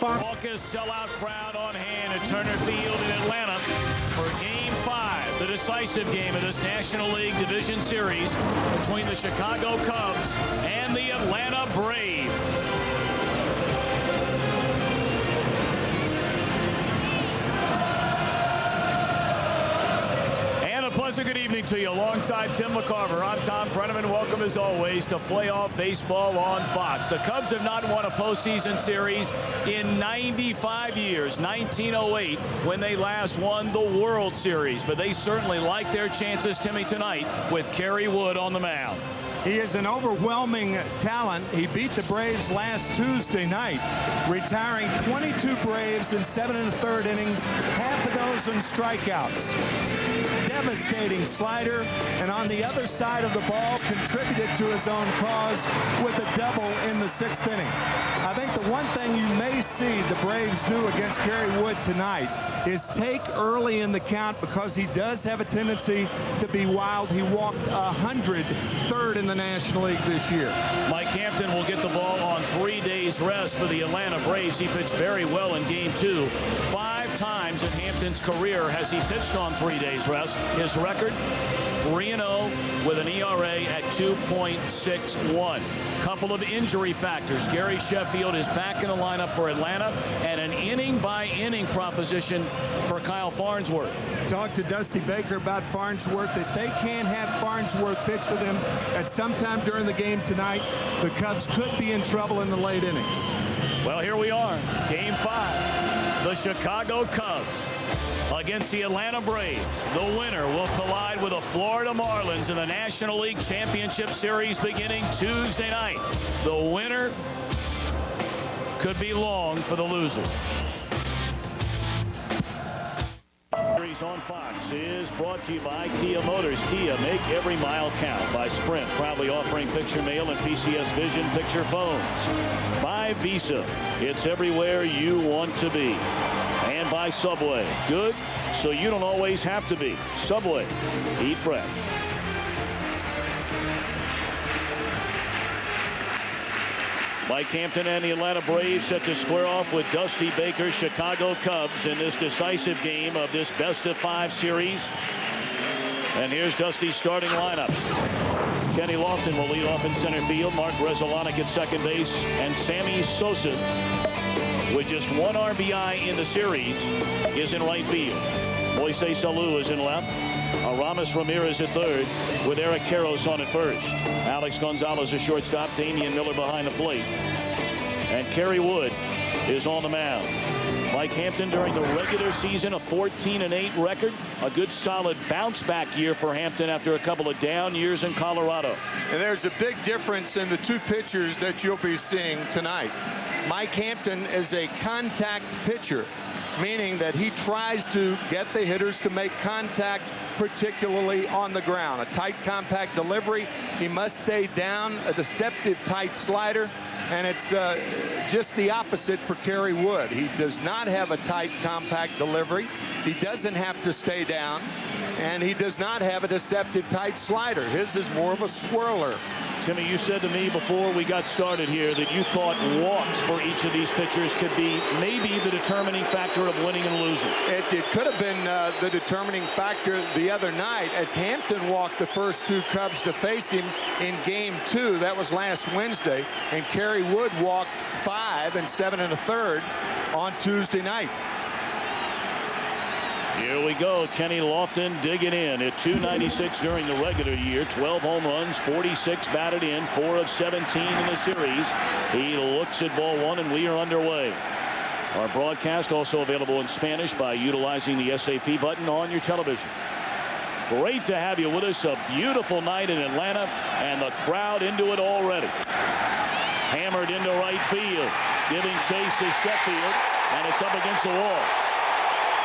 Raucous sellout crowd on hand at Turner Field in Atlanta for Game 5, the decisive game of this National League Division Series between the Chicago Cubs and the Atlanta Braves. Pleasant good evening to you. Alongside Tim McCarver, I'm Thom Brennaman. Welcome as always to playoff baseball on Fox. The Cubs have not won a postseason series in 95 years, 1908 when they last won the World Series. But they certainly like their chances, Timmy, tonight with Kerry Wood on the mound. He is an overwhelming talent. He beat the Braves last Tuesday night, retiring 22 Braves in 7 1/3 innings, half a dozen strikeouts. Devastating slider, and on the other side of the ball contributed to his own cause with a double in the 6th inning. I think the one thing you may see the Braves do against Kerry Wood tonight is take early in the count, because he does have a tendency to be wild. He walked 103rd in the National League this year. Mike Hampton will get the ball on 3 days rest for the Atlanta Braves. He pitched very well in Game 2. 5 times in Hampton's career has he pitched on 3 days rest. His record, 3-0 with an ERA at 2.61. Couple of injury factors. Gary Sheffield is back in the lineup for Atlanta, and an inning-by-inning proposition for Kyle Farnsworth. Talked to Dusty Baker about Farnsworth, that they can't have Farnsworth pitch with him at some time during the game tonight. The Cubs could be in trouble in the late innings. Well, here we are, Game 5. The Chicago Cubs against the Atlanta Braves. The winner will collide with the Florida Marlins in the National League Championship Series beginning Tuesday night. The winner could be long for the loser. Series on Fox is brought to you by Kia Motors. Kia, make every mile count. By Sprint, proudly offering picture mail and PCS Vision picture phones. By Visa, it's everywhere you want to be. And by Subway, good so you don't always have to be. Subway, eat fresh. Mike Hampton and the Atlanta Braves set to square off with Dusty Baker's Chicago Cubs in this decisive game of this best-of-5 series. And here's Dusty's starting lineup. Kenny Lofton will lead off in center field. Mark Resolanek at second base. And Sammy Sosa, with just 1 RBI in the series, is in right field. Moises Alou is in left. Aramis Ramirez at third, with Eric Karros on at first. Alex Gonzalez at shortstop. Damian Miller behind the plate. And Kerry Wood is on the mound. Mike Hampton during the regular season, a 14-8 record. A good solid bounce back year for Hampton after a couple of down years in Colorado. And there's a big difference in the 2 pitchers that you'll be seeing tonight. Mike Hampton is a contact pitcher, meaning that he tries to get the hitters to make contact, particularly on the ground. A tight, compact delivery. He must stay down. A deceptive tight slider. And it's just the opposite for Kerry Wood. He does not have a tight, compact delivery. He doesn't have to stay down. And he does not have a deceptive tight slider. His is more of a swirler. Timmy, you said to me before we got started here that you thought walks for each of these pitchers could be maybe the determining factor of winning and losing. It could have been the determining factor the other night, as Hampton walked the first 2 Cubs to face him in Game 2. That was last Wednesday. And Kerry Wood walked 5 in 7 1/3 on Tuesday night. Here we go. Kenny Lofton digging in at .296 during the regular year. 12 home runs, 46 batted in, 4 of 17 in the series. He looks at ball 1, and we are underway. Our broadcast also available in Spanish by utilizing the SAP button on your television. Great to have you with us. A beautiful night in Atlanta, and the crowd into it already. Hammered into right field. Giving chase is Sheffield, and it's up against the wall.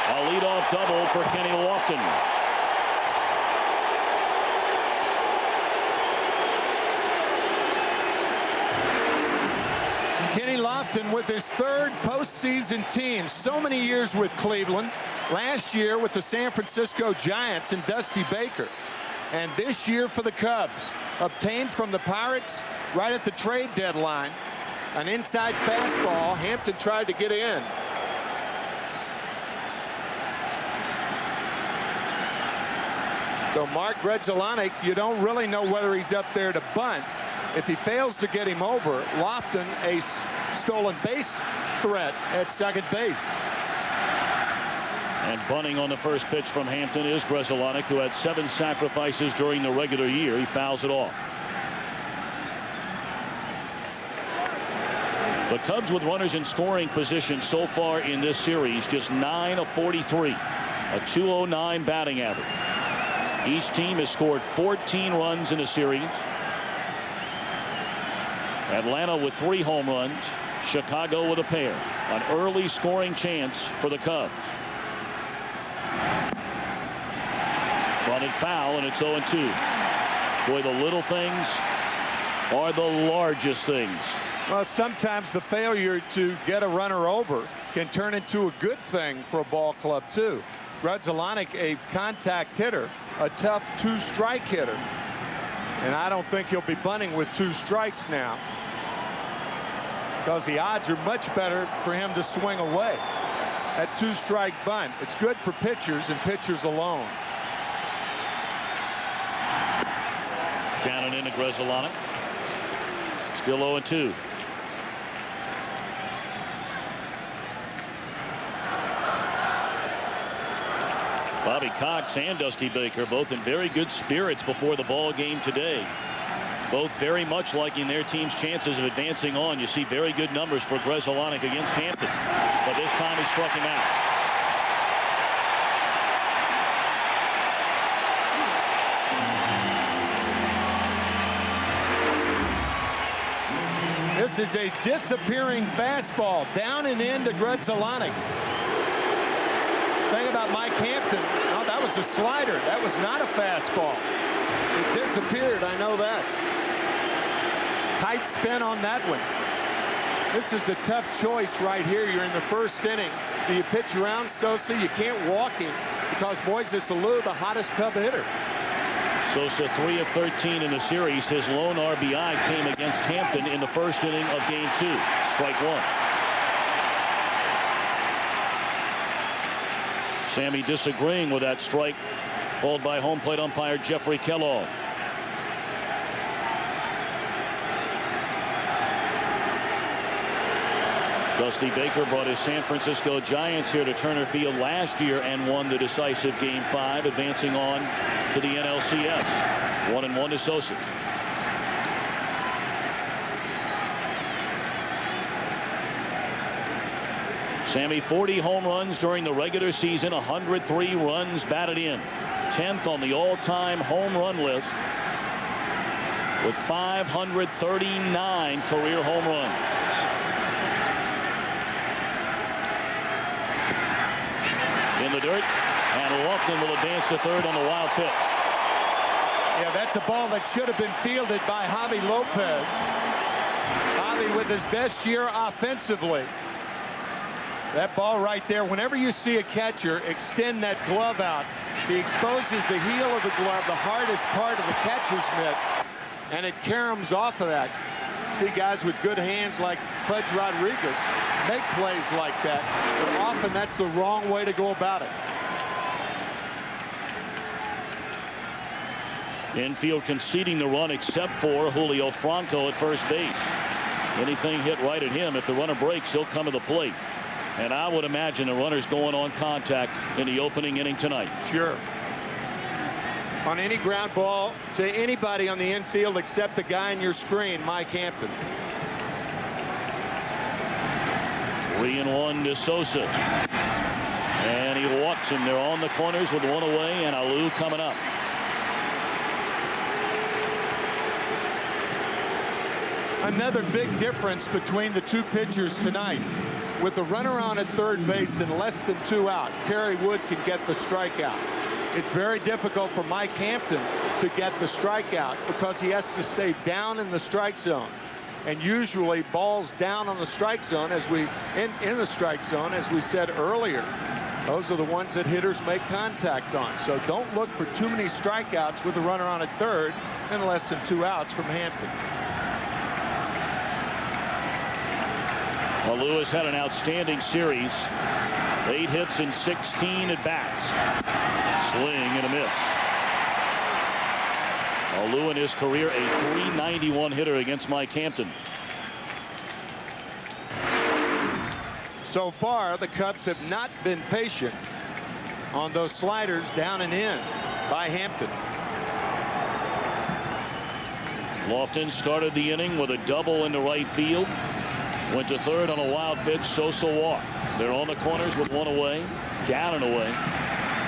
A leadoff double for Kenny Lofton. Kenny Lofton with his 3rd postseason team. So many years with Cleveland. Last year with the San Francisco Giants and Dusty Baker. And this year for the Cubs. Obtained from the Pirates right at the trade deadline. An inside fastball. Hampton tried to get in. So Mark Grzelcyk, you don't really know whether he's up there to bunt. If he fails to get him over, Lofton, a stolen base threat at second base. And bunting on the first pitch from Hampton is Grzelcyk, who had 7 sacrifices during the regular year. He fouls it off. The Cubs with runners in scoring position so far in this series, just 9 of 43, a .209 batting average. Each team has scored 14 runs in the series. Atlanta with 3 home runs, Chicago with a pair. An early scoring chance for the Cubs. Bunted foul, and it's 0-2. Boy, the little things are the largest things. Well, sometimes the failure to get a runner over can turn into a good thing for a ball club, too. Grzelcyk, a contact hitter, a tough 2-strike hitter. And I don't think he'll be bunting with 2 strikes now, because the odds are much better for him to swing away. That 2-strike bunt, it's good for pitchers and pitchers alone. Down and into Grzelcyk. Still 0-2. Bobby Cox and Dusty Baker both in very good spirits before the ball game today. Both very much liking their team's chances of advancing on. You see very good numbers for Grzelcyk against Hampton, but this time he struck him out. This is a disappearing fastball down and into Grzelcyk. Thing about Mike Hampton, oh, that was a slider. That was not a fastball. It disappeared, I know that. Tight spin on that one. This is a tough choice right here. You're in the first inning. Do you pitch around Sosa? You can't walk him because Moises Alou, the hottest Cub hitter. Sosa 3 of 13 in the series. His lone RBI came against Hampton in the first inning of game 2. Strike 1. Sammy disagreeing with that strike called by home plate umpire Jeffrey Kellogg. Dusty Baker brought his San Francisco Giants here to Turner Field last year and won the decisive Game 5, advancing on to the NLCS. 1-1 to Sosa. Sammy, 40 home runs during the regular season, 103 runs batted in. 10th on the all-time home run list with 539 career home runs. In the dirt, and Lofton will advance to third on the wild pitch. Yeah, that's a ball that should have been fielded by Javi Lopez. Javi with his best year offensively. That ball right there, whenever you see a catcher extend that glove out, he exposes the heel of the glove, the hardest part of the catcher's mitt, and it caroms off of that. See guys with good hands like Pudge Rodriguez make plays like that, but often that's the wrong way to go about it. Infield conceding the run except for Julio Franco at first base. Anything hit right at him, if the runner breaks, he'll come to the plate. And I would imagine the runner's going on contact in the opening inning tonight. Sure. On any ground ball to anybody on the infield except the guy in your screen, Mike Hampton. 3-1 to Sosa. And he walks him. They're on the corners with one away, and Alou coming up. Another big difference between the two pitchers tonight. With the runner on at third base and less than 2 out, Kerry Wood can get the strikeout. It's very difficult for Mike Hampton to get the strikeout because he has to stay down in the strike zone. And usually balls down on the strike zone, as we in the strike zone, as we said earlier, those are the ones that hitters make contact on. So don't look for too many strikeouts with the runner on at third and less than 2 outs from Hampton. Well, Lewis had an outstanding series. 8 hits and 16 at bats. Swing and a miss. Lou in his career a .391 hitter against Mike Hampton. So far, the Cubs have not been patient on those sliders down and in by Hampton. Lofton started the inning with a double into right field. Went to third on a wild pitch. Sosa walked. They're on the corners with one away. Down and away.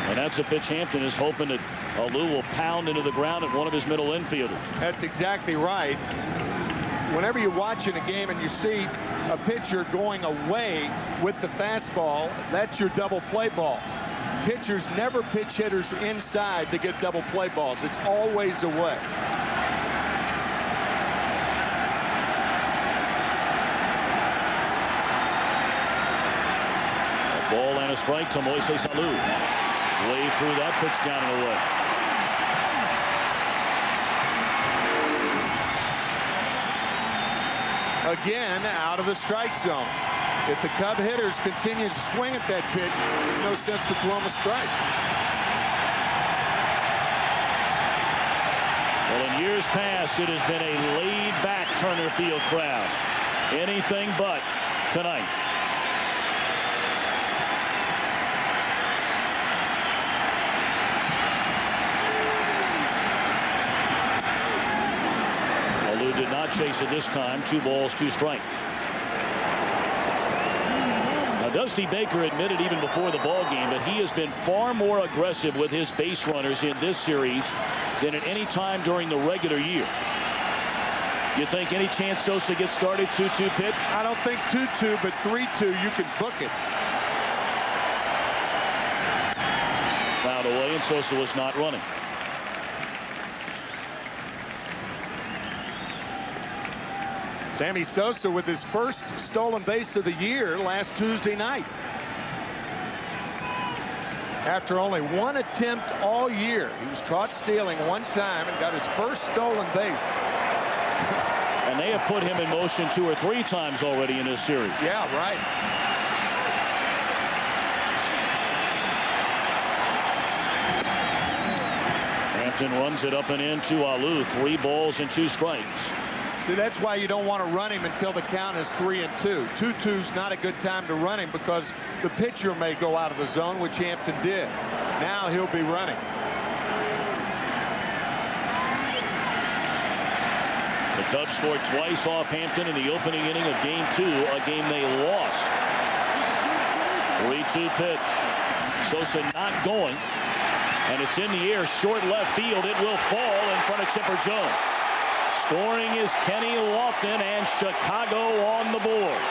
And that's a pitch Hampton is hoping that Lou will pound into the ground at one of his middle infielders. That's exactly right. Whenever you're watching a game and you see a pitcher going away with the fastball, that's your double play ball. Pitchers never pitch hitters inside to get double play balls. It's always away. A ball and a strike to Moises Alou. Wave through that pitch down and away. Again, out of the strike zone. If the Cub hitters continue to swing at that pitch, there's no sense to throw him a strike. Well, in years past, it has been a laid-back Turner Field crowd. Anything but tonight. Lou did not chase it this time. 2 balls, 2 strikes. Now, Dusty Baker admitted even before the ball game that he has been far more aggressive with his base runners in this series than at any time during the regular year. You think any chance Sosa gets started? 2-2 pitch? I don't think 2-2, but 3-2, you can book it. Fouled away, and Sosa was not running. Sammy Sosa with his first stolen base of the year last Tuesday night. After only 1 attempt all year, he was caught stealing 1 time and got his first stolen base. And they have put him in motion 2 or 3 times already in this series. Yeah, right. Hampton runs it up and in to Alou. 3 balls and 2 strikes. That's why you don't want to run him until the count is 3-2. 2-2's not a good time to run him because the pitcher may go out of the zone, which Hampton did. Now he'll be running. The Cubs scored twice off Hampton in the opening inning of Game 2, a game they lost. 3-2 pitch. Sosa not going, and it's in the air, short left field. It will fall in front of Chipper Jones. Scoring is Kenny Lofton, and Chicago on the board.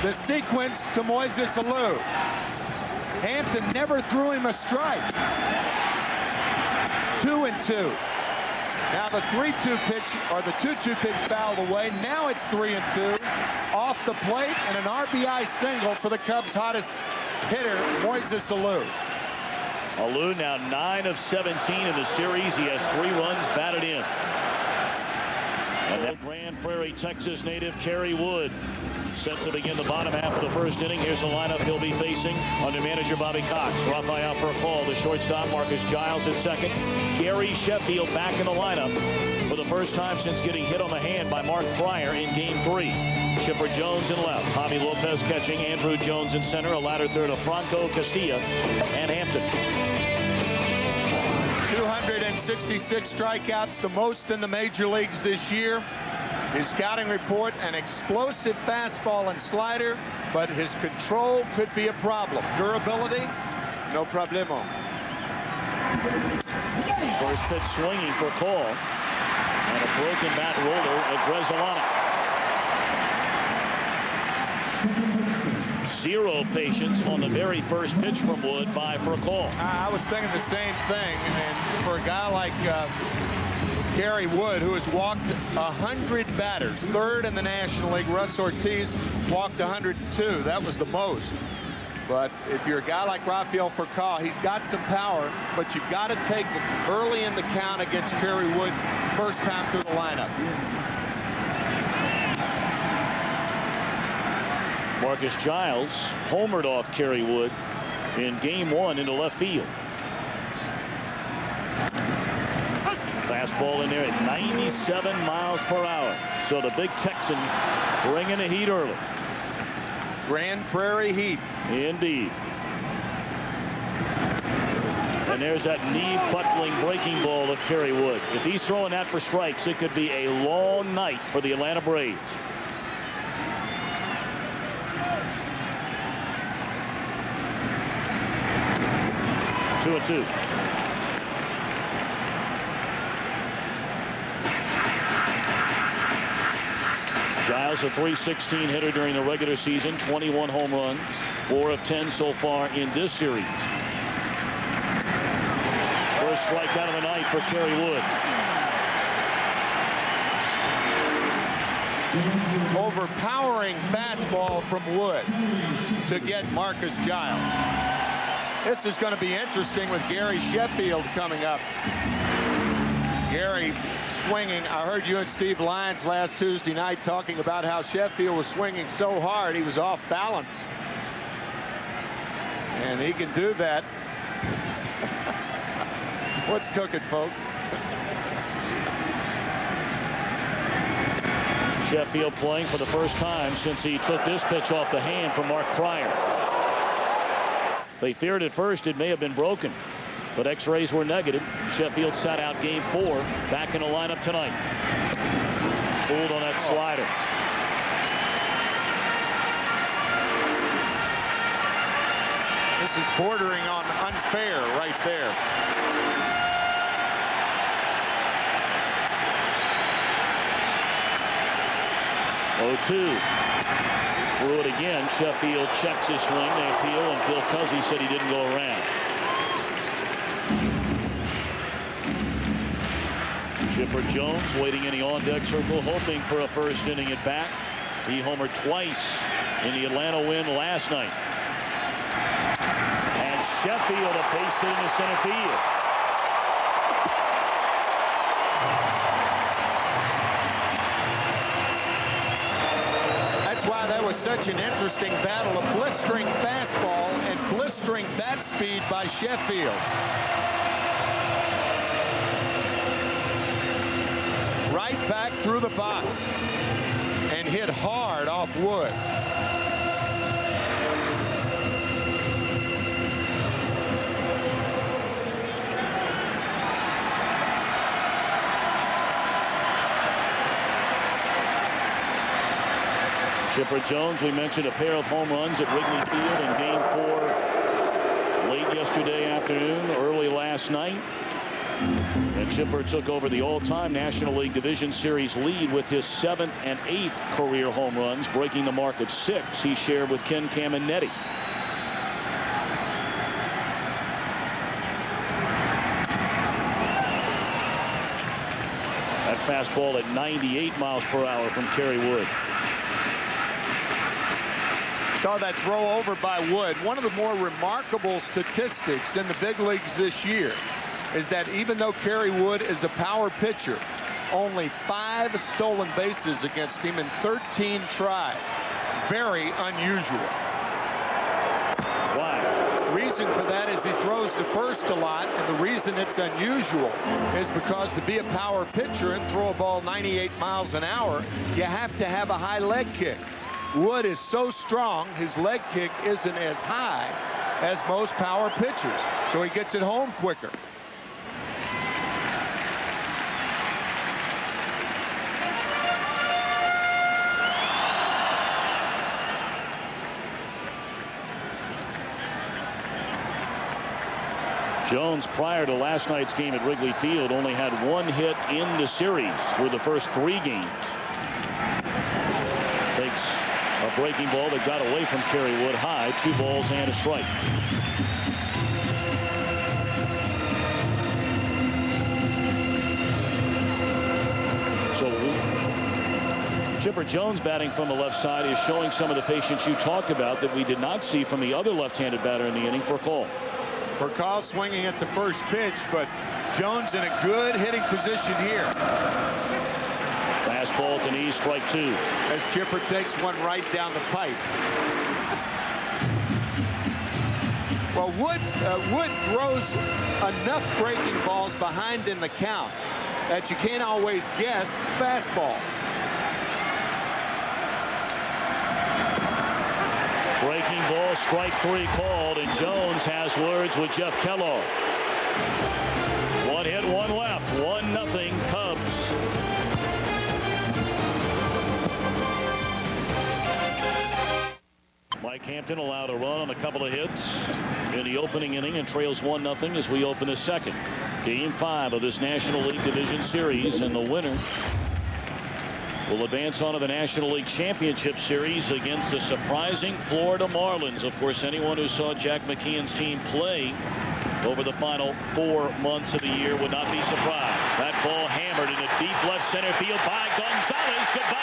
The sequence to Moises Alou. Hampton never threw him a strike. 2-2. Now the 3-2 pitch, or the 2-2 pitch fouled away. Now it's 3-2. Off the plate, and an RBI single for the Cubs' hottest hitter, Moises Alou. Alou now 9 of 17 in the series. He has 3 runs batted in. And then Grand Prairie, Texas native Kerry Wood set to begin the bottom half of the first inning. Here's the lineup he'll be facing under manager Bobby Cox. Rafael Furcal, the shortstop. Marcus Giles at second. Gary Sheffield back in the lineup for the first time since getting hit on the hand by Mark Pryor in Game 3. Chipper Jones in left. Javi Lopez catching. Andrew Jones in center. A ladder third of Franco Castilla and Hampton. 266 strikeouts, the most in the major leagues this year. His scouting report, an explosive fastball and slider, but his control could be a problem. Durability, no problemo. First pitch swinging for call, and a broken bat roller at Gresolana. 0 patience on the very first pitch from Wood by Furcal. I was thinking the same thing, and for a guy like Kerry Wood, who has walked 100 batters, 3rd in the National League. Russ Ortiz walked 102. That was the most. But if you're a guy like Rafael Furcal, he's got some power, but you've got to take it early in the count against Kerry Wood, first time through the lineup. Marcus Giles homered off Kerry Wood in game 1 into left field. Fastball in there at 97 miles per hour. So the big Texan bringing the heat early. Grand Prairie heat. Indeed. And there's that knee-buckling breaking ball of Kerry Wood. If he's throwing that for strikes, it could be a long night for the Atlanta Braves. Two and two. Giles, a .316 hitter during the regular season, 21 home runs, 4 of 10 so far in this series. First strikeout of the night for Kerry Wood. Overpowering fastball from Wood to get Marcus Giles. This is going to be interesting with Gary Sheffield coming up. Gary swinging. I heard you and Steve Lyons last Tuesday night talking about how Sheffield was swinging so hard he was off balance. And he can do that. What's cooking, folks? Sheffield playing for the first time since he took this pitch off the hand from Mark Pryor. They feared at first it may have been broken, but x-rays were negative. Sheffield sat out game 4, back in the lineup tonight. Fooled on that slider. This is bordering on unfair right there. Oh-2. Threw it again. Sheffield checks his swing. They appeal, and Phil Cuzzy said he didn't go around. Chipper Jones waiting in the on-deck circle, hoping for a first inning at bat. He homered twice in the Atlanta win last night. And Sheffield a base hit into center field. That's why that was such an interesting battle. A blistering fastball and blistering bat speed by Sheffield. Right back through the box and hit hard off Wood. Chipper Jones, we mentioned a pair of home runs at Wrigley Field in game 4 late yesterday afternoon, early last night. And Chipper took over the all-time National League Division Series lead with his 7th and 8th career home runs, breaking the mark of 6 he shared with Ken Caminetti. That fastball at 98 miles per hour from Kerry Wood. Saw that throw over by Wood. One of the more remarkable statistics in the big leagues this year is that even though Kerry Wood is a power pitcher, only 5 stolen bases against him in 13 tries. Very unusual. Why? Reason for that is he throws to first a lot, and the reason it's unusual is because to be a power pitcher and throw a ball 98 miles an hour, you have to have a high leg kick. Wood is so strong, his leg kick isn't as high as most power pitchers, so he gets it home quicker. Jones, prior to last night's game at Wrigley Field, only had 1 hit in the series through the first 3 games. Takes a breaking ball that got away from Kerry Wood high, 2 balls and a strike. So Chipper Jones batting from the left side is showing some of the patience you talked about that we did not see from the other left-handed batter in the inning for Cole. For Cole swinging at the first pitch, but Jones in a good hitting position here. Fastball to knee, strike 2. As Chipper takes one right down the pipe. Well, Wood throws enough breaking balls behind in the count that you can't always guess fastball. Breaking ball, strike 3 called, and Jones has words with Jeff Kellogg. 1 hit, 1 left, 1-0 Cubs. Mike Hampton allowed a run on a couple of hits in the opening inning and trails 1-0 as we open the second. Game 5 of this National League Division Series, and the winner will advance on to the National League Championship Series against the surprising Florida Marlins. Of course, anyone who saw Jack McKeon's team play over the final 4 months of the year would not be surprised. That ball hammered into deep left center field by Gonzalez. Goodbye.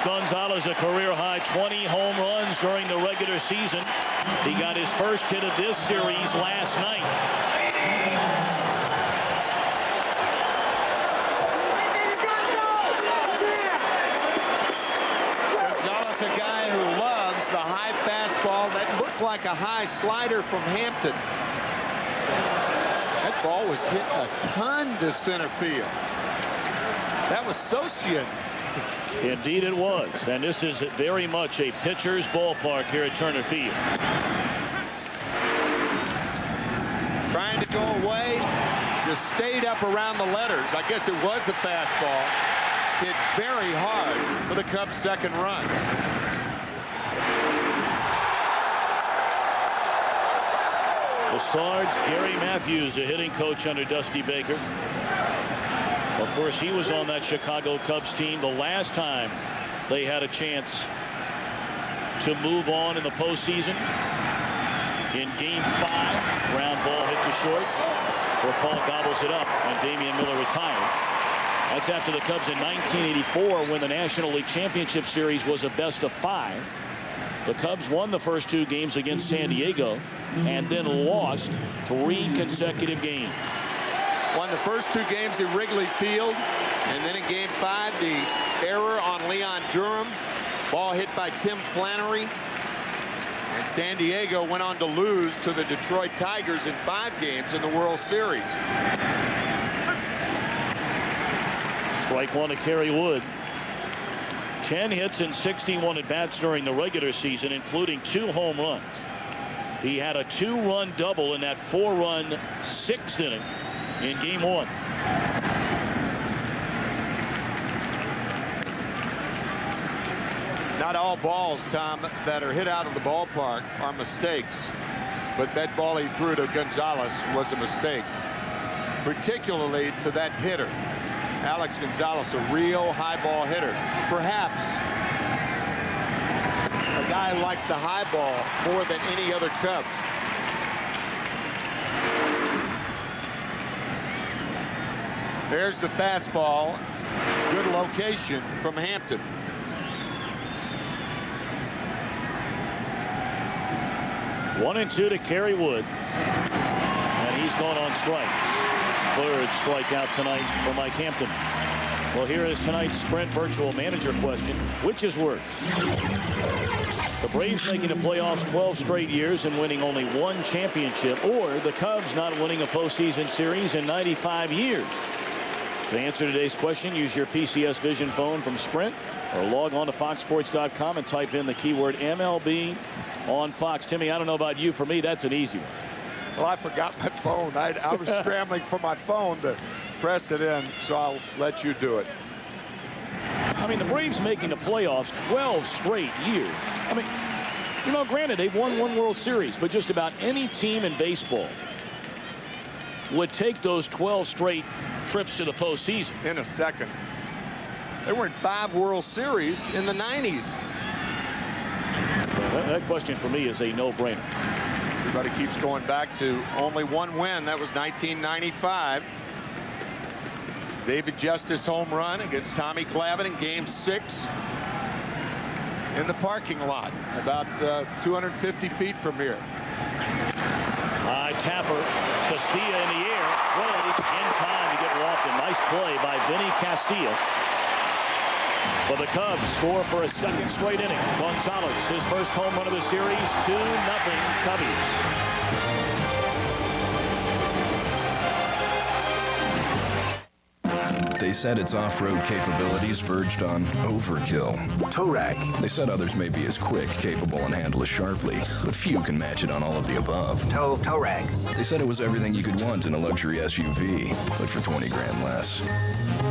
Gonzalez, a career-high 20 home runs during the regular season. He got his first hit of this series last night. Gonzalez, a guy who loves the high fastball that looked like a high slider from Hampton. That ball was hit a ton to center field. That was Socian. Indeed it was, and this is very much a pitcher's ballpark here at Turner Field. Trying to go away, just stayed up around the letters. I guess it was a fastball. Hit very hard for the Cubs' second run. Besides Gary Matthews, a hitting coach under Dusty Baker. Of course, he was on that Chicago Cubs team the last time they had a chance to move on in the postseason. In Game 5, ground ball hit to short. Paul gobbles it up, and Damian Miller retired. That's after the Cubs in 1984, when the National League Championship Series was a best-of-5. The Cubs won the first 2 games against San Diego and then lost 3 consecutive games. Won the first 2 games at Wrigley Field, and then in Game 5, the error on Leon Durham. Ball hit by Tim Flannery. And San Diego went on to lose to the Detroit Tigers in 5 games in the World Series. Strike 1 to Kerry Wood. 10 hits and 61 at-bats during the regular season, including 2 home runs. He had a 2-run double in that 4-run 6th inning in Game 1. Not all balls, Tom, that are hit out of the ballpark are mistakes, but that ball he threw to Gonzalez was a mistake, particularly to that hitter. Alex Gonzalez, a real high ball hitter. Perhaps a guy who likes the high ball more than any other Cub. There's the fastball. Good location from Hampton. One and 2 to Kerry Wood. And he's gone on strikes. 3rd strikeout tonight for Mike Hampton. Well, here is tonight's Sprint Virtual Manager question. Which is worse? The Braves making the playoffs 12 straight years and winning only 1 championship, or the Cubs not winning a postseason series in 95 years? To answer today's question, use your PCS Vision phone from Sprint or log on to foxsports.com and type in the keyword MLB on Fox. Timmy, I don't know about you. For me, that's an easy one. Well, I forgot my phone. I was scrambling for my phone to press it in, so I'll let you do it. I mean, the Braves making the playoffs 12 straight years. I mean, you know, granted, they've won 1 World Series, but just about any team in baseball would take those 12 straight trips to the postseason. In a second. They were in 5 World Series in the 90s. Well, that question for me is a no-brainer. Everybody keeps going back to only one win. That was 1995. David Justice home run against Tommy Glavine in Game 6 in the parking lot, about 250 feet from here. High tapper, Castilla in the air, throws in time to get Lofton. Nice play by Vinny Castilla. But the Cubs score for a second straight inning. Gonzalez, his first home run of the series, 2-0 Cubbies. They said its off-road capabilities verged on overkill. Tow rag. They said others may be as quick, capable, and handle as sharply, but few can match it on all of the above. Tow rag. They said it was everything you could want in a luxury SUV, but for 20 grand less.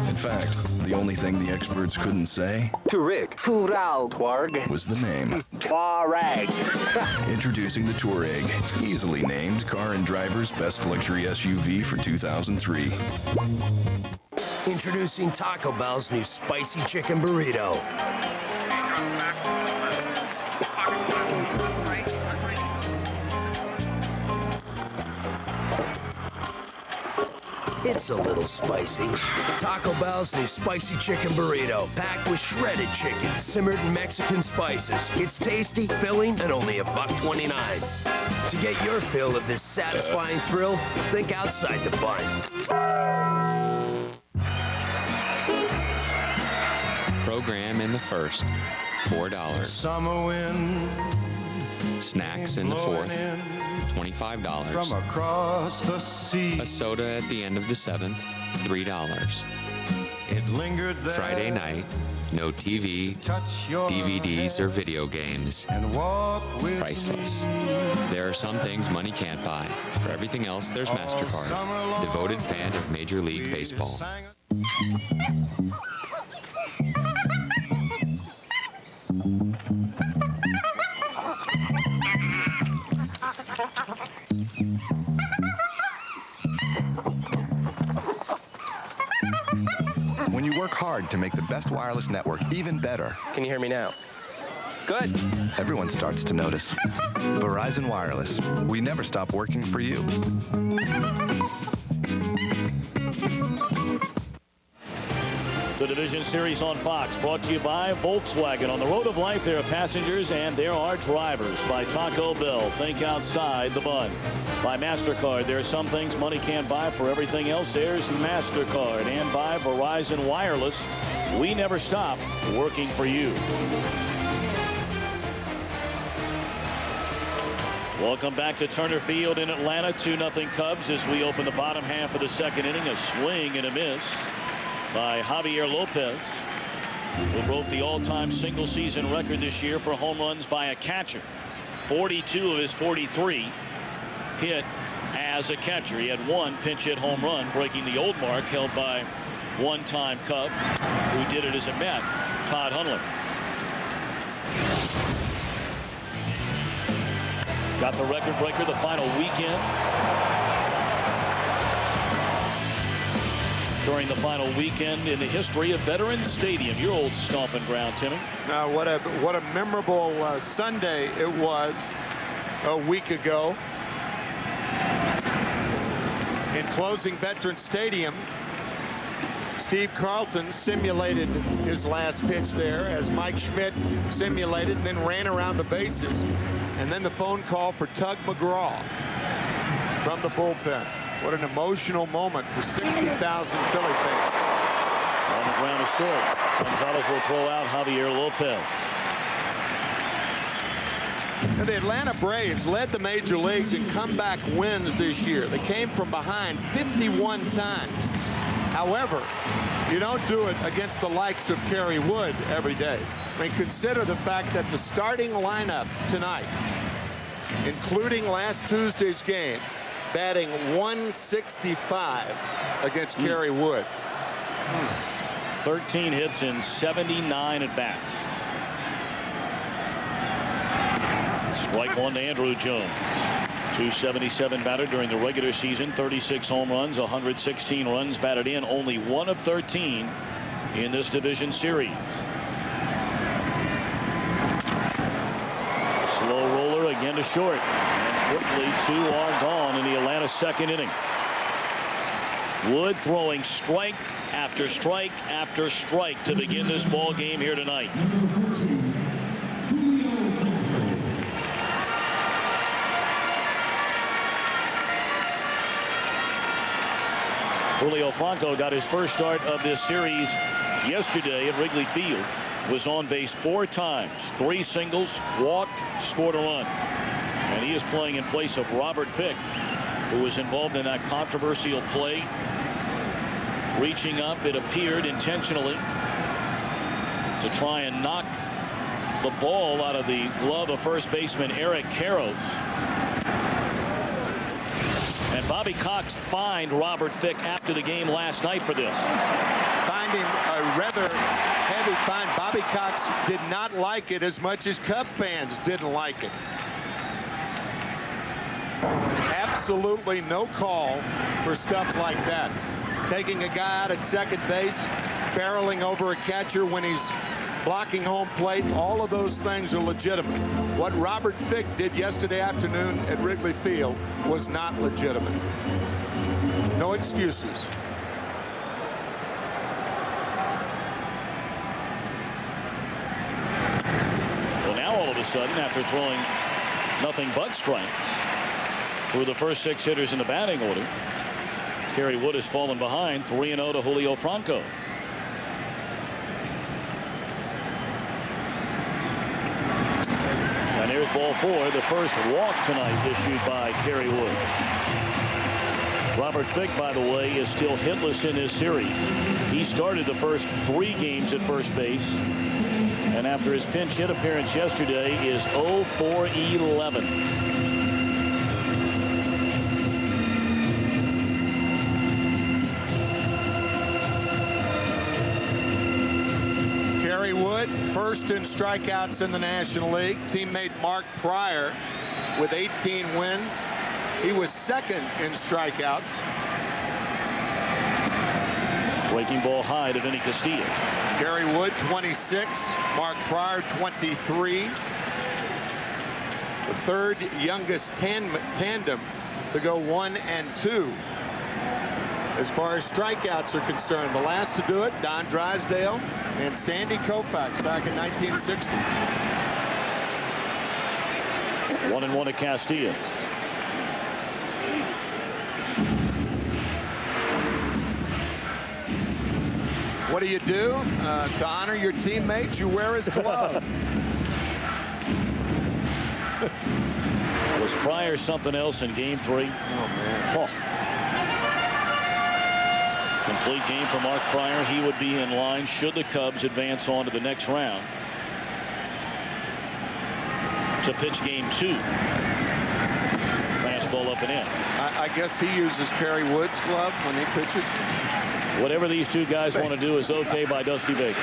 In fact, the only thing the experts couldn't say was the name. Touareg. Introducing the Touareg, easily named Car and Driver's Best Luxury SUV for 2003. Introducing Taco Bell's new spicy chicken burrito. It's a little spicy. Taco Bell's new spicy chicken burrito, packed with shredded chicken, simmered in Mexican spices. It's tasty, filling, and only $1.29. To get your fill of this satisfying thrill, think outside the bun. Program in the first, $4. Summer wind. Snacks in the fourth, $25. From across the sea. A soda at the end of the seventh, $3. It lingered there. Friday night, no TV, DVDs, or video games. And walk with Priceless. There are some things money can't buy. For everything else, there's MasterCard, devoted fan of Major League Baseball. When you work hard to make the best wireless network even better. Can you hear me now? Good. Everyone starts to notice. Verizon Wireless. We never stop working for you. The Division Series on Fox, brought to you by Volkswagen. On the road of life, there are passengers and there are drivers. By Taco Bell, think outside the bun. By MasterCard, there are some things money can't buy. For everything else, there's MasterCard. And by Verizon Wireless, we never stop working for you. Welcome back to Turner Field in Atlanta. 2-0 Cubs as we open the bottom half of the second inning. A swing and a miss by Javier Lopez, who broke the all-time single-season record this year for home runs by a catcher. 42 of his 43 hit as a catcher. He had one pinch-hit home run, breaking the old mark held by one-time Cub, who did it as a Met, Todd Hundley. Got the record breaker the final weekend. During the final weekend in the history of Veterans Stadium, your old stomping ground, Timmy. What a memorable Sunday it was a week ago. In closing Veterans Stadium, Steve Carlton simulated his last pitch there as Mike Schmidt simulated and then ran around the bases. And then the phone call for Tug McGraw from the bullpen. What an emotional moment for 60,000 Philly fans. On the ground is short. Gonzalez will throw out Javier Lopez. And the Atlanta Braves led the major leagues in comeback wins this year. They came from behind 51 times. However, you don't do it against the likes of Kerry Wood every day. I mean, consider the fact that the starting lineup tonight, including last Tuesday's game, batting 165 against Kerry Wood. 13 hits in 79 at bats. Strike one to Andrew Jones. 277 batted during the regular season, 36 home runs, 116 runs batted in, only 1 of 13 in this division series. Slow roller again to short, and quickly 2 are gone in the Atlanta second inning. Wood throwing strike after strike after strike to begin this ball game here tonight. Julio Franco got his first start of this series yesterday at Wrigley Field. Was on base 4 times, 3 singles, walked, scored a run. And he is playing in place of Robert Fick, who was involved in that controversial play, reaching up, it appeared intentionally, to try and knock the ball out of the glove of first baseman Eric Karros. And Bobby Cox fined Robert Fick after the game last night for this. Fined him a rather heavy fine. Bobby Cox did not like it as much as Cub fans didn't like it. Absolutely no call for stuff like that. Taking a guy out at second base, barreling over a catcher when he's blocking home plate, all of those things are legitimate. What Robert Fick did yesterday afternoon at Wrigley Field was not legitimate. No excuses. Well, now all of a sudden, after throwing nothing but strikes through the first 6 hitters in the batting order, Kerry Wood has fallen behind 3-0 to Julio Franco. And there's ball 4, the first walk tonight issued by Kerry Wood. Robert Fick, by the way, is still hitless in this series. He started the first 3 games at first base, and after his pinch hit appearance yesterday is 0 for 11. Kerry Wood, first in strikeouts in the National League. Teammate Mark Pryor with 18 wins. He was second in strikeouts. Breaking ball high to Vinny Castillo. Kerry Wood 26, Mark Pryor 23. The third youngest tandem to go 1 and 2 as far as strikeouts are concerned. The last to do it, Don Drysdale and Sandy Koufax back in 1960. 1-1 to Castillo. What do you do to honor your teammates? You wear his glove. Was Pryor something else in game 3? Oh, man. Oh. Complete game for Mark Pryor. He would be in line should the Cubs advance on to the next round. To pitch game 2. Fastball up and in. I guess he uses Kerry Wood's glove when he pitches. Whatever these 2 guys want to do is okay by Dusty Baker.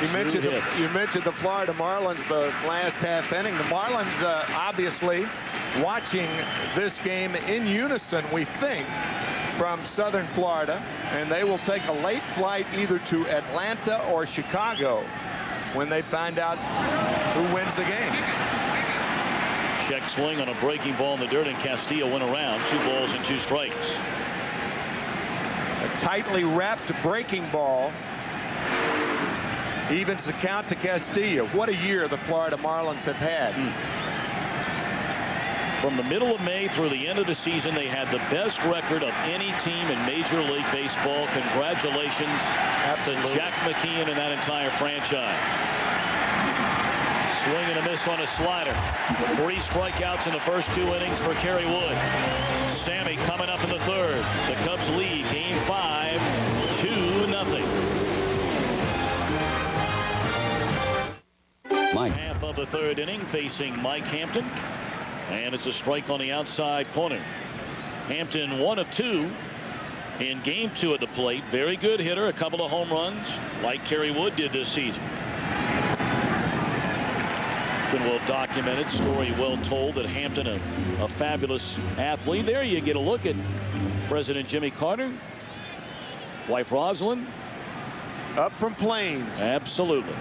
You mentioned the Florida Marlins, the last half inning. The Marlins obviously watching this game in unison, we think, from southern Florida, and they will take a late flight either to Atlanta or Chicago when they find out who wins the game. Check swing on a breaking ball in the dirt, and Castillo went around. 2 balls and 2 strikes. A tightly wrapped breaking ball evens the count to Castillo. What a year the Florida Marlins have had. From the middle of May through the end of the season, they had the best record of any team in Major League Baseball. Congratulations to Jack McKeon and that entire franchise. Swing and a miss on a slider. 3 strikeouts in the first 2 innings for Kerry Wood. Sammy coming up in the 3rd. The Cubs lead game 5, 2-0. Mike. Half of the 3rd inning facing Mike Hampton. And it's a strike on the outside corner. Hampton 1 of 2 in game 2 at the plate. Very good hitter. A couple of home runs like Kerry Wood did this season. Been well documented, story well told, that Hampton, a fabulous athlete. There you get a look at President Jimmy Carter Wife Rosalind? Up from Plains. Absolutely.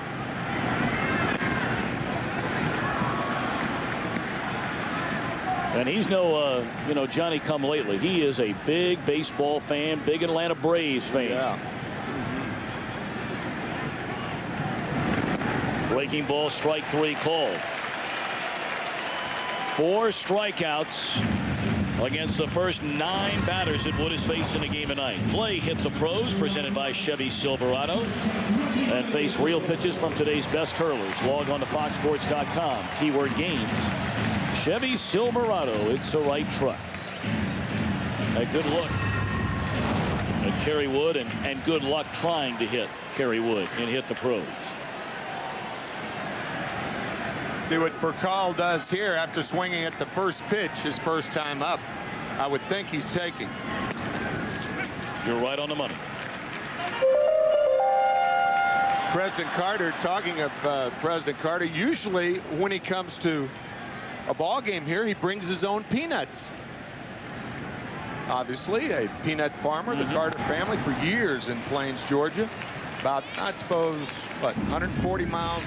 And he's no, Johnny come lately. He is a big baseball fan, big Atlanta Braves fan. Yeah. Breaking ball, strike 3 called. 4 strikeouts against the first 9 batters that Wood has faced in the game tonight. Play Hit the Pros, presented by Chevy Silverado. And face real pitches from today's best hurlers. Log on to foxsports.com. Keyword games. Chevy Silverado. It's the right truck. A good look at Kerry Wood, and good luck trying to hit Kerry Wood and Hit the Pros. See what Furcal does here after swinging at the first pitch, his first time up. I would think he's taking. You're right on the money. President Carter, talking of President Carter, usually when he comes to a ball game here, he brings his own peanuts. Obviously, a peanut farmer, the Carter family, for years in Plains, Georgia. About, I suppose, what, 140 miles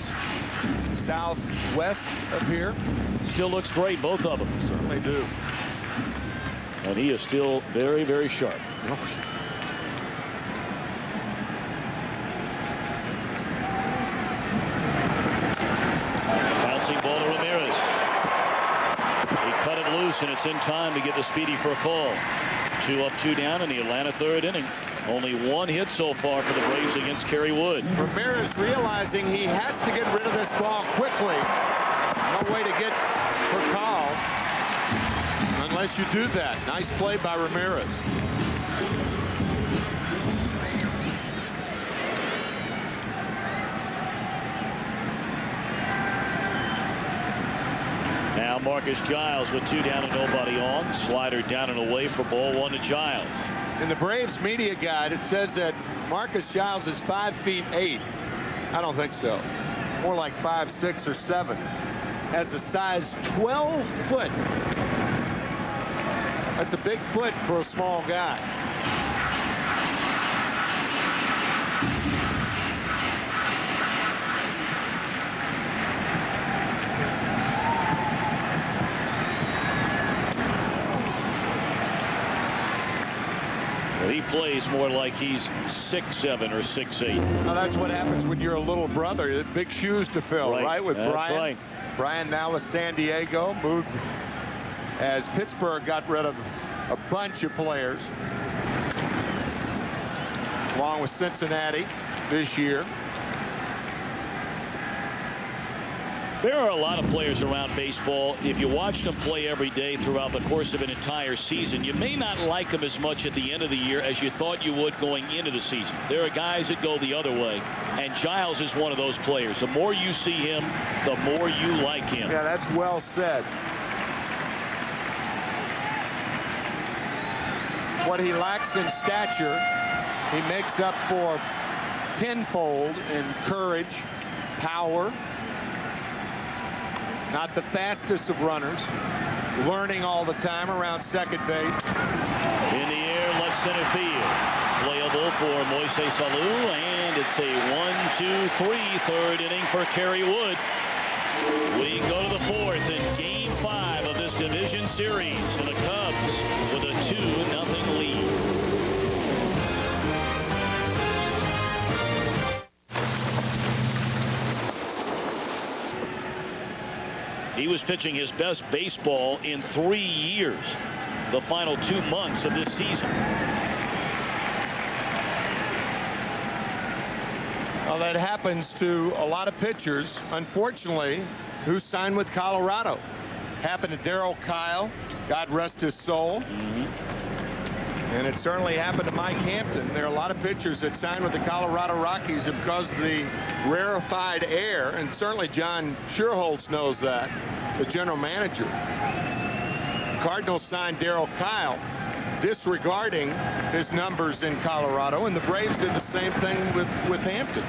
southwest of here. Still looks great, both of them. Certainly do. And he is still very, very sharp. Bouncing ball to Ramirez. He cut it loose, and it's in time to get the speedy for a call. 2 up, 2 down in the Atlanta 3rd inning. Only 1 hit so far for the Braves against Kerry Wood. Ramirez realizing he has to get rid of this ball quickly. No way to get per call unless you do that. Nice play by Ramirez. Now Marcus Giles with 2 down and nobody on. Slider down and away for ball 1 to Giles. In the Braves media guide, it says that Marcus Giles is 5'8". I don't think so. More like 5'6" or 7. Has a size 12 foot. That's a big foot for a small guy. He plays more like he's 6'7" or 6'8". Now that's what happens when you're a little brother. Big shoes to fill, right? With That's Brian. right. Brian now with San Diego, moved as Pittsburgh got rid of a bunch of players, along with Cincinnati this year. There are a lot of players around baseball. If you watched them play every day throughout the course of an entire season, you may not like them as much at the end of the year as you thought you would going into the season. There are guys that go the other way, and Giles is one of those players. The more you see him, the more you like him. Yeah, that's well said. What he lacks in stature, he makes up for tenfold in courage, power. Not the fastest of runners. Learning all the time around second base. In the air, left center field. Playable for Moises Alou, and it's a 1-2-3 3rd inning for Kerry Wood. We go to the 4th in Game 5 of this division series, and the Cubs with a 2-0 lead. He was pitching his best baseball in 3 years, the final 2 months of this season. Well, that happens to a lot of pitchers, unfortunately, who signed with Colorado. Happened to Darryl Kyle, God rest his soul. And it certainly happened to Mike Hampton. There are a lot of pitchers that signed with the Colorado Rockies because of the rarefied air, and certainly John Schuerholz knows that, the general manager. Cardinals signed Darryl Kyle, disregarding his numbers in Colorado, and the Braves did the same thing with Hampton.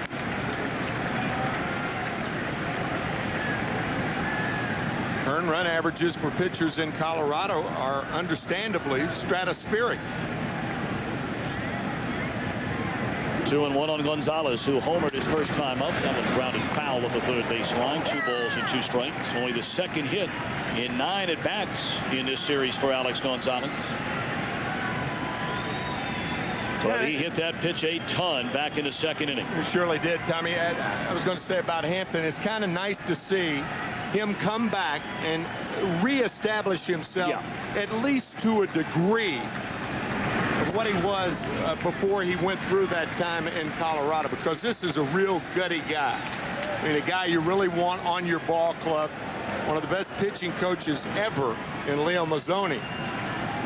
Earned run averages for pitchers in Colorado are understandably stratospheric. 2-1 on Gonzalez, who homered his first time up. That one grounded foul on the third base line. 2 balls and 2 strikes. Only the second hit in 9 at-bats in this series for Alex Gonzalez. But he hit that pitch a ton back in the second inning. He surely did, Tommy. I was going to say about Hampton, it's kind of nice to see him come back and reestablish himself, at least to a degree, of what he was before he went through that time in Colorado, because this is a real gutty guy. I mean, a guy you really want on your ball club. One of the best pitching coaches ever in Leo Mazzoni.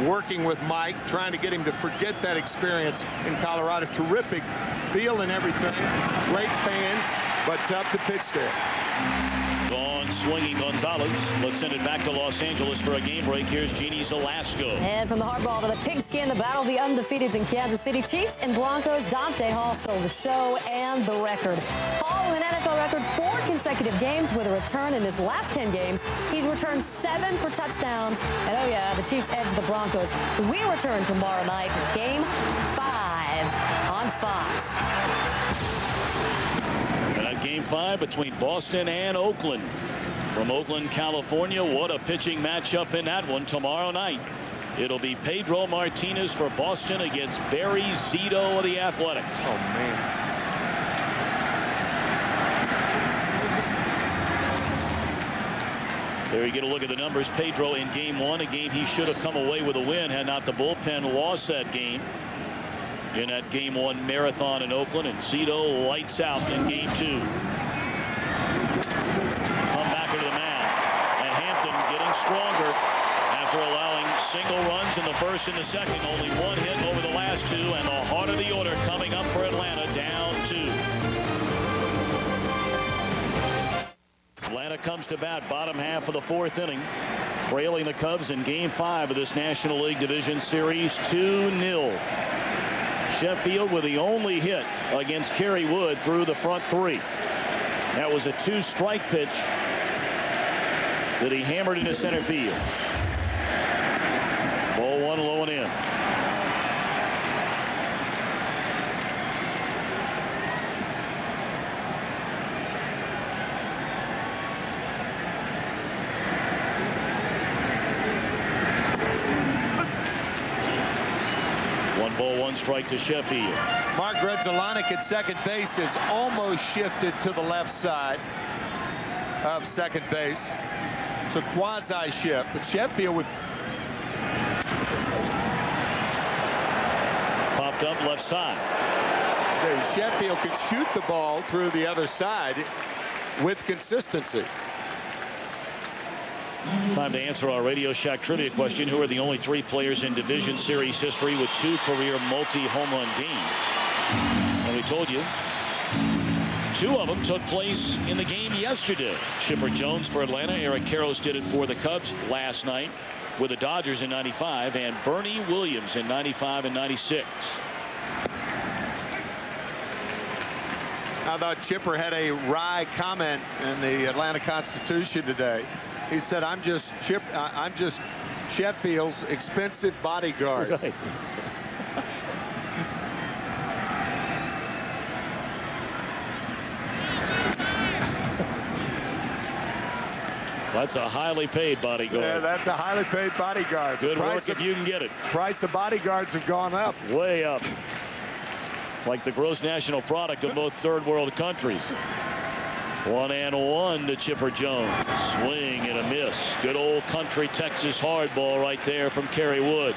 Working with Mike, trying to get him to forget that experience in Colorado. Terrific feel and everything. Great fans, but tough to pitch there. Gone swinging Gonzalez. Let's send it back to Los Angeles for a game break. Here's Jeannie Zelasco. And from the hardball to the pigskin, the battle of the undefeateds in Kansas City. Chiefs and Broncos. Dante Hall stole the show and the record. Hall with an NFL record 4 consecutive games with a return in his last 10 games. He's returned 7 for touchdowns. And oh yeah, the Chiefs edge the Broncos. We return tomorrow night with Game 5 on Fox. Game 5 between Boston and Oakland. From Oakland, California, what a pitching matchup in that one tomorrow night. It'll be Pedro Martinez for Boston against Barry Zito of the Athletics. Oh, man. There you get a look at the numbers. Pedro in Game 1, a game he should have come away with a win had not the bullpen lost that game in that Game 1 marathon in Oakland. And Zito lights out in Game 2. Come back into the mound, and Hampton getting stronger after allowing single runs in the first and the second. Only 1 hit over the last 2, and the heart of the order coming up for Atlanta, down 2. Atlanta comes to bat, bottom half of the 4th inning, trailing the Cubs in Game 5 of this National League Division Series 2-0. Sheffield with the only hit against Kerry Wood through the front 3. That was a 2-strike pitch that he hammered into center field. Ball 1 low and in. Ball 1 strike to Sheffield. Mark Grudzielanek at second base has almost shifted to the left side of second base. It's a quasi shift, but Sheffield with popped up left side. So Sheffield could shoot the ball through the other side with consistency. Time to answer our Radio Shack trivia question. Who are the only 3 players in Division Series history with 2 career multi-home run games? And we told you 2 of them took place in the game yesterday. Chipper Jones for Atlanta. Eric Karros did it for the Cubs last night with the Dodgers in '95, and Bernie Williams in '95 and '96. I thought Chipper had a wry comment in the Atlanta Constitution today. He said, I'm just Sheffield's expensive bodyguard. Right. That's a highly paid bodyguard. Yeah, that's a highly paid bodyguard. Good work if you can get it. Price of bodyguards have gone up. Way up. Like the gross national product of both third world countries. 1-1 to Chipper Jones. Swing and a miss. Good old country Texas hardball right there from Kerry Wood.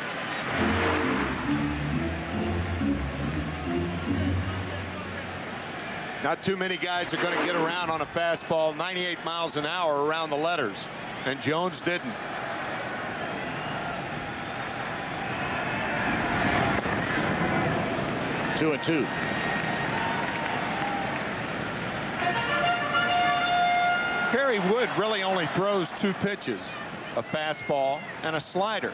Not too many guys are going to get around on a fastball 98 miles an hour around the letters, and Jones didn't. Two and two. Kerry Wood really only throws 2 pitches, a fastball and a slider.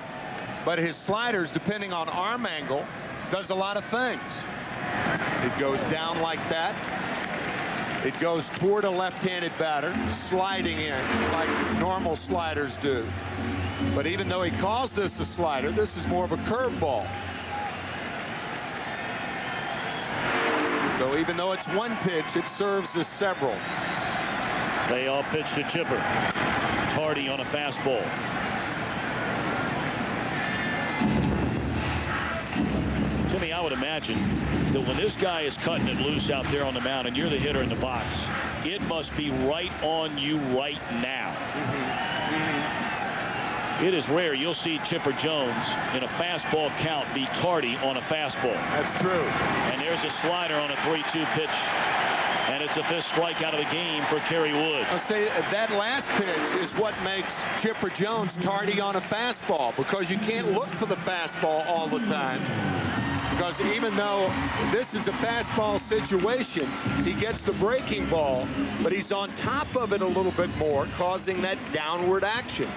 But his sliders, depending on arm angle, does a lot of things. It goes down like that. It goes toward a left-handed batter, sliding in like normal sliders do. But even though he calls this a slider, this is more of a curveball. So even though it's one pitch, it serves as several. Payoff pitch to Chipper. Tardy on a fastball. Jimmy, I would imagine that when this guy is cutting it loose out there on the mound and you're the hitter in the box, it must be right on you right now. It is rare you'll see Chipper Jones in a fastball count be tardy on a fastball. That's true. And there's a slider on a 3-2 pitch. And it's a 5th strikeout of the game for Kerry Wood. I'll say that last pitch is what makes Chipper Jones tardy on a fastball, because you can't look for the fastball all the time. Because even though this is a fastball situation, he gets the breaking ball, but he's on top of it a little bit more, causing that downward action.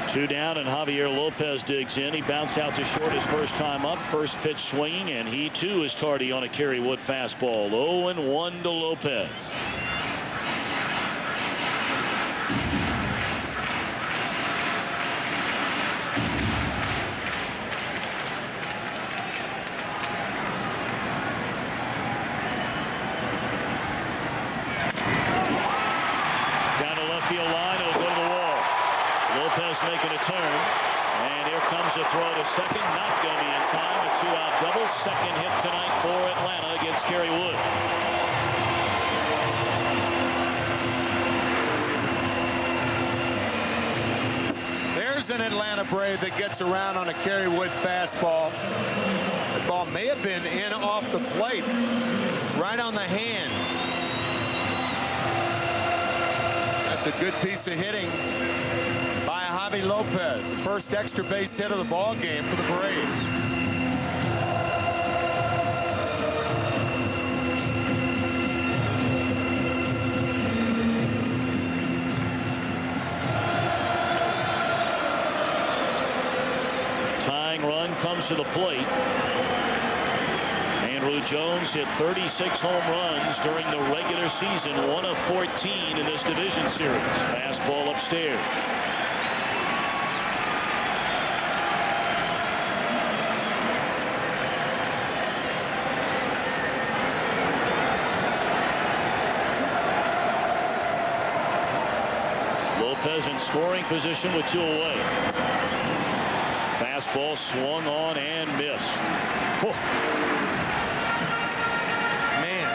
Two down, and Javier Lopez digs in. He bounced out to short his first time up. First pitch swinging, and he too is tardy on a Kerry Wood fastball. 0-1 to Lopez. Down the left field line, it'll go to the wall. Lopez making a turn, and here comes a throw to second. Not going to be in time. A 2-out double. Second hit tonight for Atlanta against Kerry Wood. There's an Atlanta Brave that gets around on a Kerry Wood fastball. The ball may have been in off the plate, right on the hands. That's a good piece of hitting by Javi Lopez. The first extra base hit of the ball game for the Braves. Tying run comes to the plate. Andrew Jones hit 36 home runs during the regular season, 1 of 14 in this division series. Fastball upstairs. Lopez in scoring position with 2 away. Fastball swung on and missed. Whew. Man.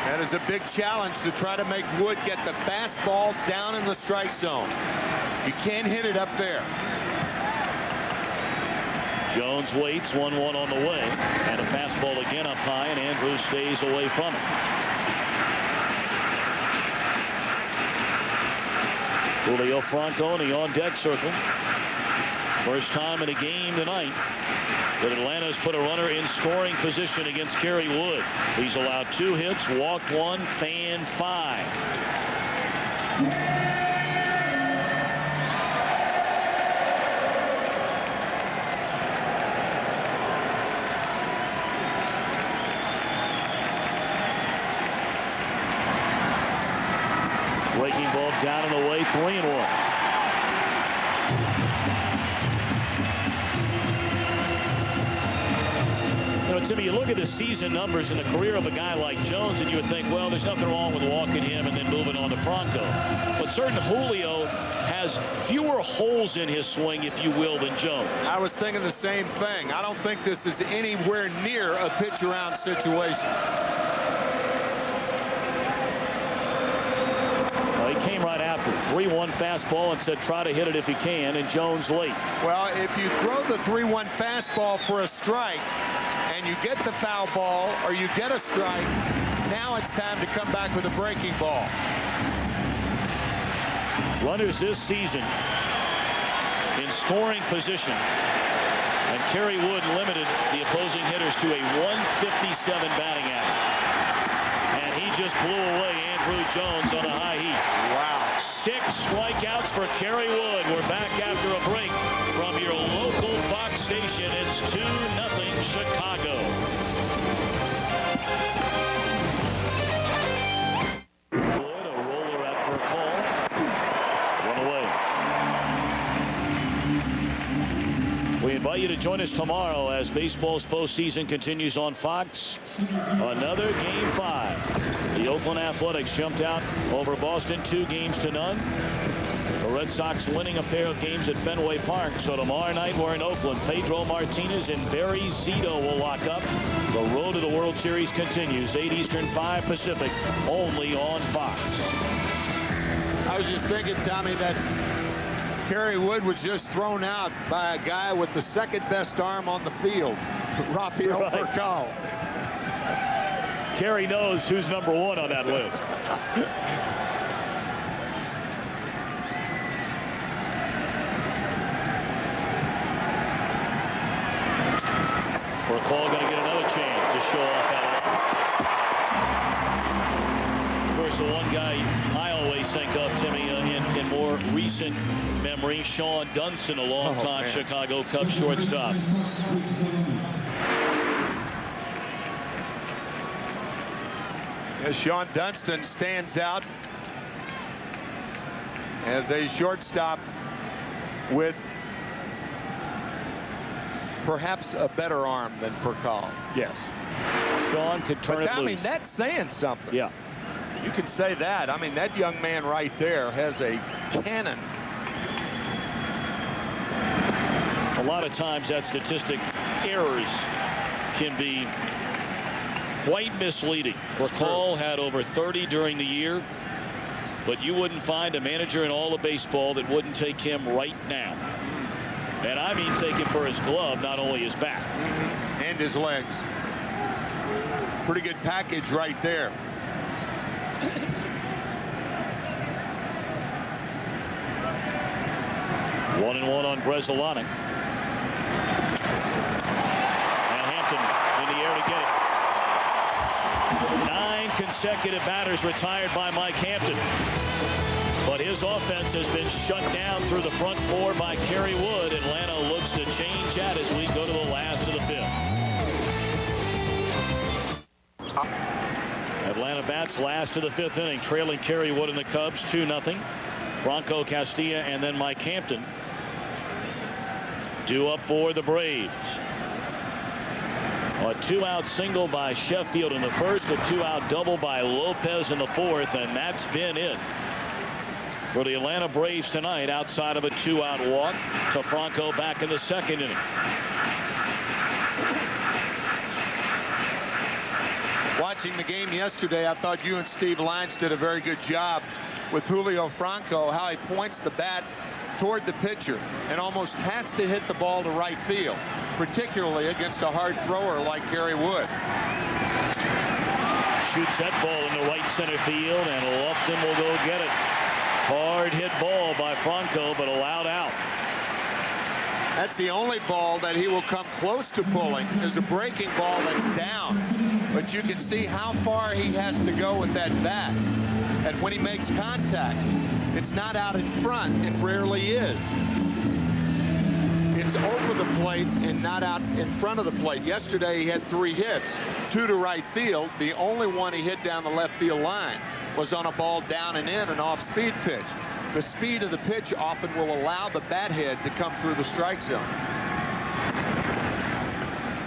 That is a big challenge to try to make Wood get the fastball down in the strike zone. You can't hit it up there. Jones waits, 1-1 on the way, and a fastball again up high, and Andrews stays away from it. Julio Franco in the on-deck circle. First time in a game tonight that Atlanta has put a runner in scoring position against Kerry Wood. He's allowed 2 hits, walked 1, fanned 5. Breaking ball down and away, 3-1. You know, Timmy, you look at the season numbers in the career of a guy like Jones, and you would think, well, there's nothing wrong with walking him and then moving on to Franco. But certainly Julio has fewer holes in his swing, if you will, than Jones. I was thinking the same thing. I don't think this is anywhere near a pitch around situation. Came right after 3-1 fastball and said try to hit it if you can, and Jones late. Well, if you throw the 3-1 fastball for a strike and you get the foul ball or you get a strike, now it's time to come back with a breaking ball. Runners this season in scoring position, and Kerry Wood limited the opposing hitters to a 157 batting average. And he just blew away Andrew Jones on a high heat. Wow. 6 strikeouts for Kerry Wood. We're back after a break from your local Fox station. It's 2-0 Chicago. Wood, a roller after a call. invite you to join us tomorrow as baseball's postseason continues on Fox. Another Game 5. The Oakland Athletics jumped out over Boston 2-0. The Red Sox winning a pair of games at Fenway Park. So tomorrow night we're in Oakland. Pedro Martinez and Barry Zito will lock up. The road to the World Series continues. 8 Eastern, 5 Pacific, only on Fox. I was just thinking, Tommy, that Kerry Wood was just thrown out by a guy with the second best arm on the field, Rafael Furcal. Kerry knows who's number 1 on that list. Furcal going to get another chance to show off that arm. Of course, the one guy I always think of, Timmy, in more recent memory, Sean Dunston, a long-time Chicago Cubs shortstop. As Sean Dunston stands out as a shortstop with perhaps a better arm than Furcal. Yes. Sean could turn it loose. I mean, that's saying something. Yeah. You can say that. I mean, that young man right there has a cannon. A lot of times that statistic errors can be quite misleading. Furcal had over 30 during the year, but you wouldn't find a manager in all of baseball that wouldn't take him right now. And I mean take him for his glove, not only his bat. And his legs. Pretty good package right there. 1-1 on Bressolani. And Hampton in the air to get it. 9 consecutive batters retired by Mike Hampton. But his offense has been shut down through the front 4 by Kerry Wood. Atlanta looks to change that as we go to the last of the 5th. Atlanta bats last of the 5th inning, trailing Kerry Wood and the Cubs 2-0. Franco Castilla and then Mike Hampton due up for the Braves. A 2-out single by Sheffield in the first, a 2-out double by Lopez in the 4th, and that's been it for the Atlanta Braves tonight, outside of a 2-out walk to Franco back in the 2nd inning. Watching the game yesterday, I thought you and Steve Lyons did a very good job with Julio Franco, how he points the bat toward the pitcher and almost has to hit the ball to right field, particularly against a hard thrower like Kerry Wood. Shoots that ball into right center field, and Lofton will go get it. Hard hit ball by Franco, but allowed out. That's the only ball that he will come close to pulling, is a breaking ball that's down. But you can see how far he has to go with that bat. And when he makes contact, it's not out in front. It rarely is. It's over the plate and not out in front of the plate. Yesterday he had 3 hits, 2 to right field. The only one he hit down the left field line was on a ball down and in, an off-speed pitch. The speed of the pitch often will allow the bat head to come through the strike zone.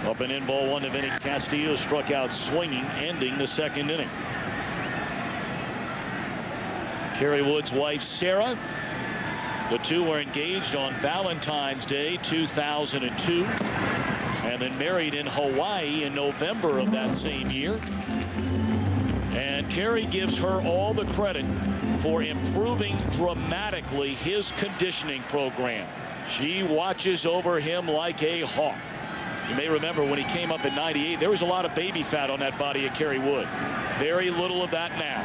Up and in, ball 1 to Vinny Castillo, struck out swinging, ending the 2nd inning. Kerry Wood's wife, Sarah. The two were engaged on Valentine's Day 2002 and then married in Hawaii in November of that same year. And Kerry gives her all the credit for improving dramatically his conditioning program. She watches over him like a hawk. You may remember when he came up in '98, there was a lot of baby fat on that body of Kerry Wood. Very little of that now.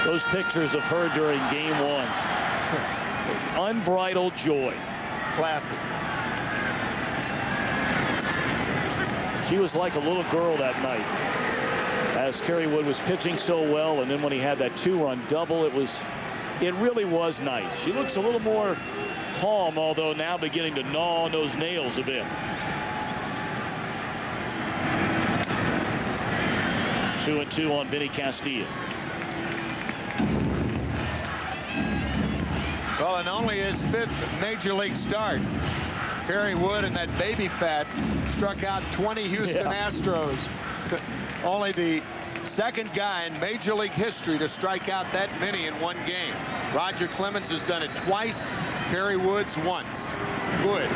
Those pictures of her during game 1. Unbridled joy. Classic. She was like a little girl that night as Kerry Wood was pitching so well, and then when he had that 2-run double, it really was nice. She looks a little more calm, although now beginning to gnaw on those nails a bit. 2-2 on Vinny Castilla. Well, in only his 5th major league start, Kerry Wood and that baby fat struck out 20 Houston Astros. Only the 2nd guy in major league history to strike out that many in one game. Roger Clemens has done it twice. Kerry Woods once. Wood.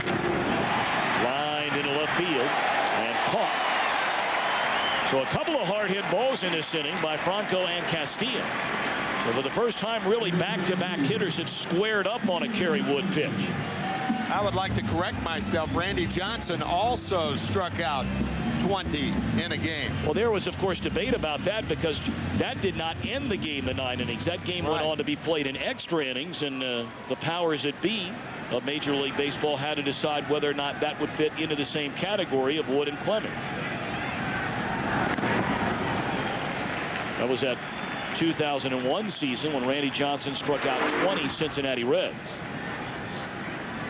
Lined into left field and caught. So a couple of hard hit balls in this inning by Franco and Castilla. So for the first time, really back-to-back hitters have squared up on a Kerry Wood pitch. I would like to correct myself. Randy Johnson also struck out 20 in a game. Well, there was, of course, debate about that because that did not end the game in 9 innings. That game went on to be played in extra innings, and the powers that be of Major League Baseball had to decide whether or not that would fit into the same category of Wood and Clemens. That was that 2001 season when Randy Johnson struck out 20 Cincinnati Reds.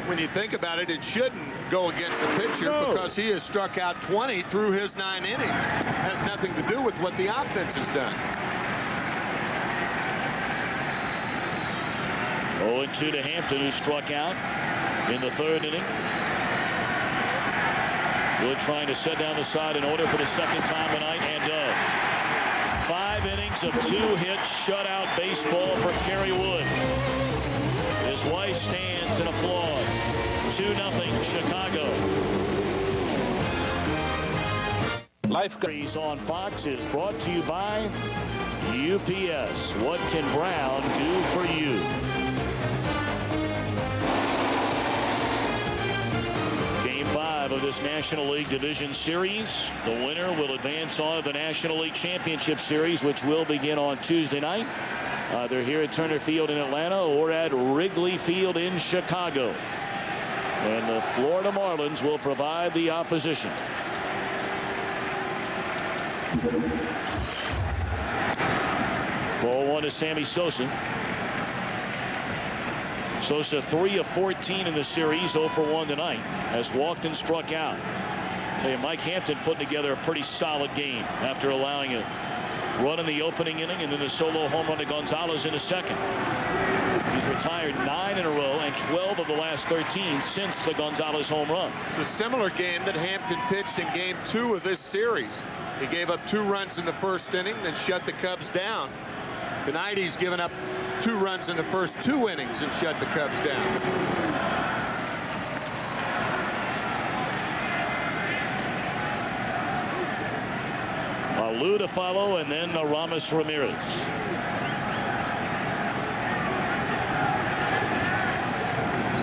When you think about it, it shouldn't go against the pitcher because he has struck out 20 through his 9 innings. It has nothing to do with what the offense has done. 0-2 to Hampton, who struck out in the 3rd inning. Wood trying to set down the side in order for the 2nd time tonight, and does. 5 innings of 2-hit shutout baseball for Kerry Wood. His wife stands and applauds. 2-0 Chicago. Life Series on Fox is brought to you by UPS. What can Brown do for you? Game 5 of this National League Division Series. The winner will advance on to the National League Championship Series, which will begin on Tuesday night, either here at Turner Field in Atlanta or at Wrigley Field in Chicago. And the Florida Marlins will provide the opposition. Ball 1 to Sammy Sosa. Sosa 3 of 14 in the series, 0 for 1 tonight. Has walked and struck out. Tell you, Mike Hampton putting together a pretty solid game after allowing a run in the opening inning and then the solo home run to Gonzalez in the 2nd. He's retired 9 in a row and 12 of the last 13 since the Gonzalez home run. It's a similar game that Hampton pitched in game 2 of this series. He gave up 2 runs in the 1st inning, then shut the Cubs down. Tonight he's given up 2 runs in the first 2 innings and shut the Cubs down. Lou to follow, and then Aramis Ramirez.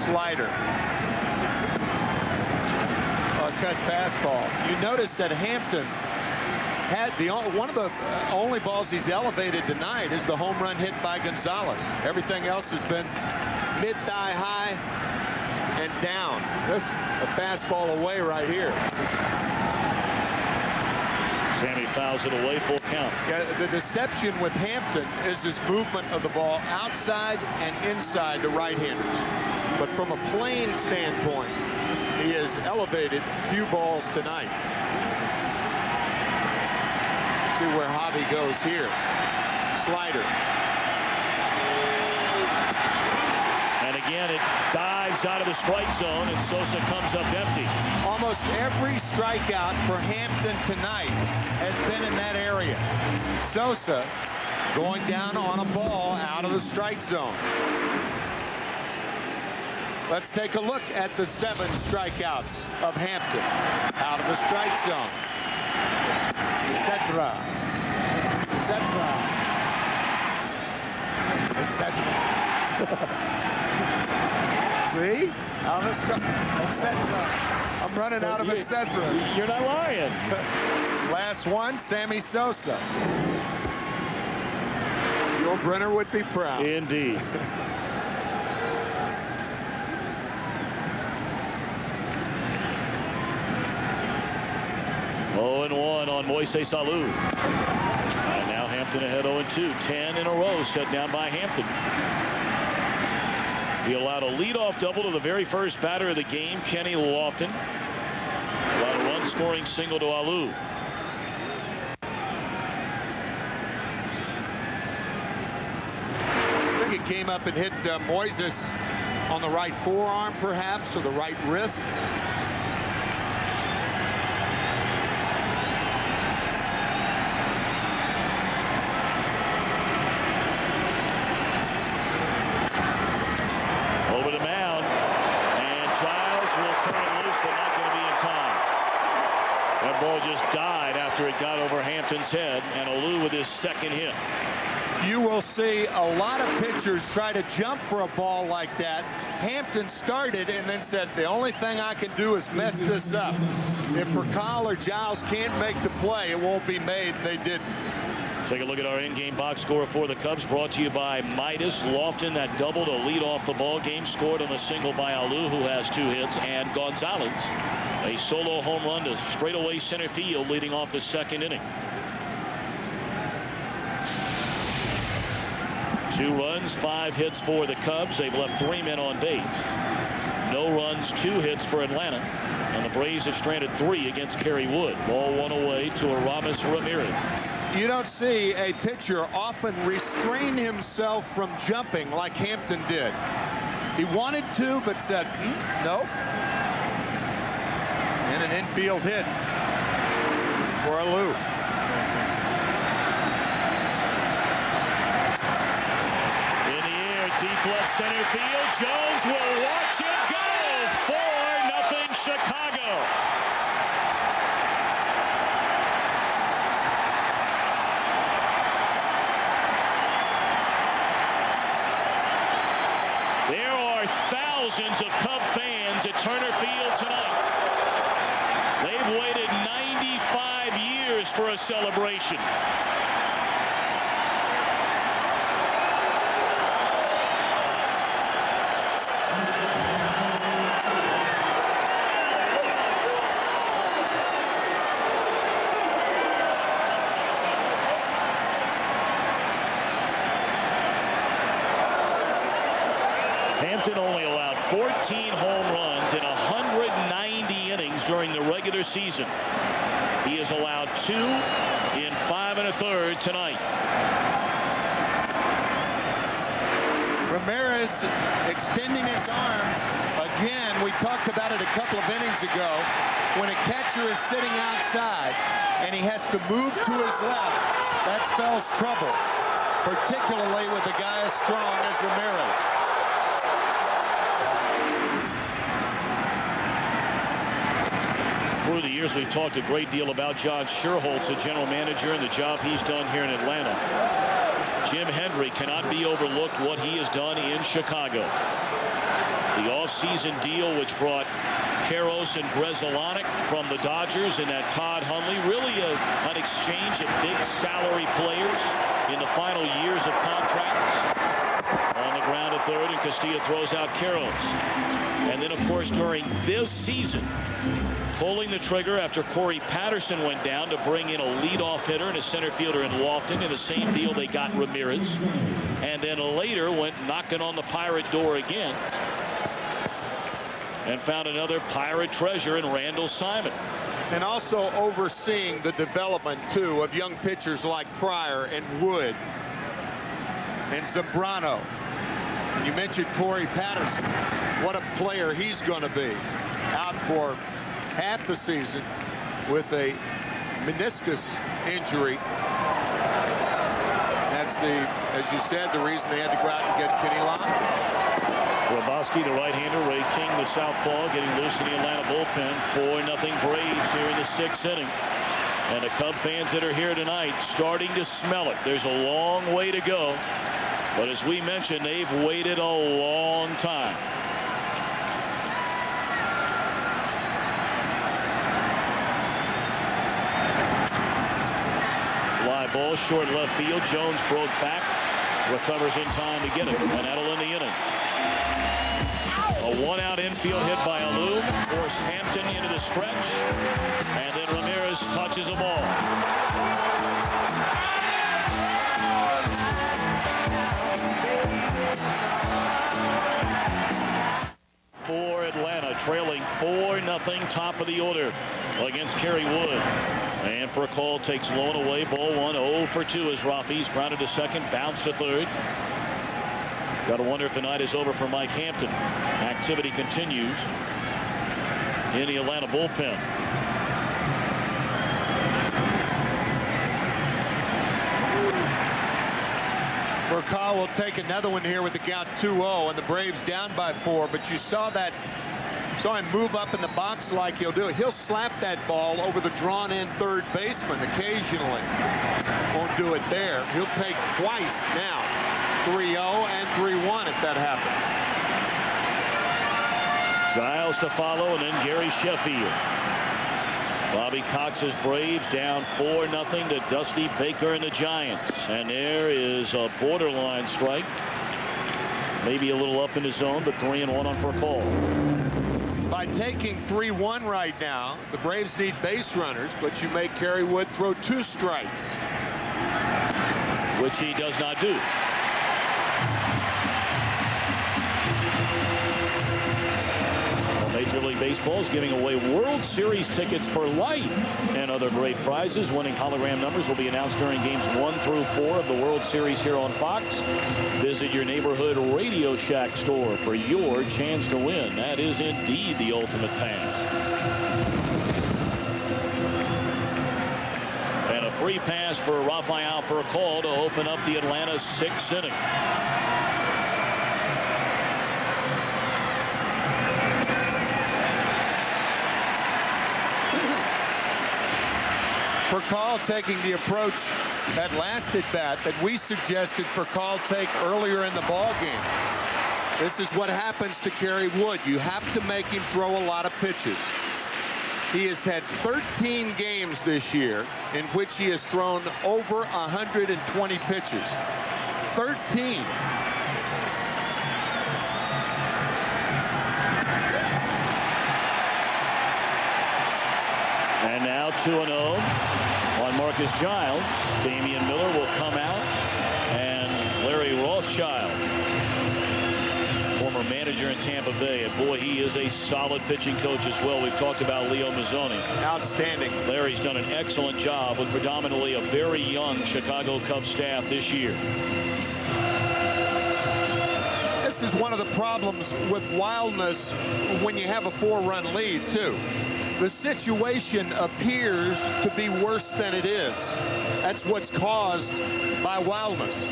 Slider. Cut fastball. You notice that Hampton had one of the only balls he's elevated tonight is the home run hit by Gonzalez. Everything else has been mid-thigh high and down. There's a fastball away right here. Sammy fouls it away, full count. Yeah, the deception with Hampton is his movement of the ball outside and inside to right-handers. But from a playing standpoint, he has elevated few balls tonight. See where Javi goes here. Slider. And again, it dives out of the strike zone, and Sosa comes up empty. Almost every strikeout for Hampton tonight has been in that area. Sosa going down on a ball out of the strike zone. Let's take a look at the 7 strikeouts of Hampton out of the strike zone. Etc. See? Out of the strike. Etc. I'm running out of etc. You're not lying. Last one, Sammy Sosa. Your Brenner would be proud. Indeed. On Moises Alou. And now Hampton ahead 0-2. 10 in a row set down by Hampton. He allowed a leadoff double to the very first batter of the game, Kenny Lofton. Allowed a run-scoring single to Alou. came up and hit Moises on the right forearm, perhaps, or the right wrist. Over the mound, and Giles will turn it loose, but not going to be in time. That ball just died after it got over Hampton's head, and Alou with his second hit. You will see a lot of pitchers try to jump for a ball like that. Hampton started and then said, the only thing I can do is mess this up. If Rakal or Giles can't make the play, it won't be made. They didn't. Take a look at our in-game box score for the Cubs, brought to you by Midas. Lofton, that double to lead off the ball game, scored on a single by Alou, who has 2 hits, and Gonzalez, a solo home run to straightaway center field, leading off the second inning. 2 runs, 5 hits for the Cubs. They've left 3 men on base. No runs, 2 hits for Atlanta. And the Braves have stranded 3 against Kerry Wood. Ball 1 away to Aramis Ramirez. You don't see a pitcher often restrain himself from jumping like Hampton did. He wanted to, but said, nope. And an infield hit for Alou. Deep left center field. Jones will watch it go. 4-0 Chicago. There are thousands of Cub fans at Turner Field tonight. They've waited 95 years for a celebration. Hampton only allowed 14 home runs in 190 innings during the regular season. He has allowed 2 in 5 1/3 tonight. Ramirez extending his arms. Again, we talked about it a couple of innings ago. When a catcher is sitting outside and he has to move to his left, that spells trouble, particularly with a guy as strong as Ramirez. Through the years, we've talked a great deal about John Sherholtz, the general manager, and the job he's done here in Atlanta. Jim Hendry cannot be overlooked, what he has done in Chicago. The offseason deal, which brought Karros and Bresolanic from the Dodgers, and that Todd Hundley, really an exchange of big salary players in the final years of contracts. On the ground at third, and Castilla throws out Karros. And then, of course, during this season, pulling the trigger after Corey Patterson went down to bring in a leadoff hitter and a center fielder in Lofton. In the same deal, they got Ramirez. And then later went knocking on the Pirate door again and found another Pirate treasure in Randall Simon. And also overseeing the development, too, of young pitchers like Pryor and Wood and Zambrano. And you mentioned Corey Patterson. What a player he's going to be. Out for half the season with a meniscus injury. That's as you said, the reason they had to go out and get Kenny Lofton. Roboski, the right-hander, Ray King, the southpaw, getting loose in the Atlanta bullpen. 4-0 Braves here in the 6th inning. And the Cub fans that are here tonight starting to smell it. There's a long way to go. But as we mentioned, they've waited a long time. Fly ball, short left field. Jones broke back. Recovers in time to get it. And that'll end the inning. A 1-out infield hit by Alou. Forced Hampton into the stretch. And then Ramirez touches a ball. For Atlanta, trailing 4-0, top of the order against Kerry Wood. And for a call, takes low and away. Ball 1, 0 for 2 as Rafi's grounded to second, bounced to third. Got to wonder if the night is over for Mike Hampton. Activity continues in the Atlanta bullpen. Burkall will take another one here with the count 2-0, and the Braves down by 4. But you saw him move up in the box like he'll do. He'll slap that ball over the drawn-in third baseman occasionally. Won't do it there. He'll take twice now. 3-0 and 3-1 if that happens. Giles to follow, and then Gary Sheffield. Bobby Cox's Braves down 4-0 to Dusty Baker and the Giants. And there is a borderline strike. Maybe a little up in the zone, but 3-1 on Furcal. By taking 3-1 right now, the Braves need base runners, but you make Kerry Wood throw 2 strikes. Which he does not do. Major League Baseball is giving away World Series tickets for life and other great prizes. Winning hologram numbers will be announced during games 1 through 4 of the World Series here on Fox. Visit your neighborhood Radio Shack store for your chance to win. That is indeed the ultimate pass. And a free pass for Rafael Furcal to open up the Atlanta 6th inning. Furcal taking the approach that last at bat that we suggested Furcal take earlier in the ball game. This is what happens to Kerry Wood. You have to make him throw a lot of pitches. He has had 13 games this year in which he has thrown over 120 pitches. 13. And now 2-0 on Marcus Giles. Damian Miller will come out, and Larry Rothschild, former manager in Tampa Bay, and boy, he is a solid pitching coach as well. We've talked about Leo Mazzoni. Outstanding. Larry's done an excellent job with predominantly a very young Chicago Cubs staff this year. This is one of the problems with wildness when you have a 4-run lead, too. The situation appears to be worse than it is. That's what's caused by wildness.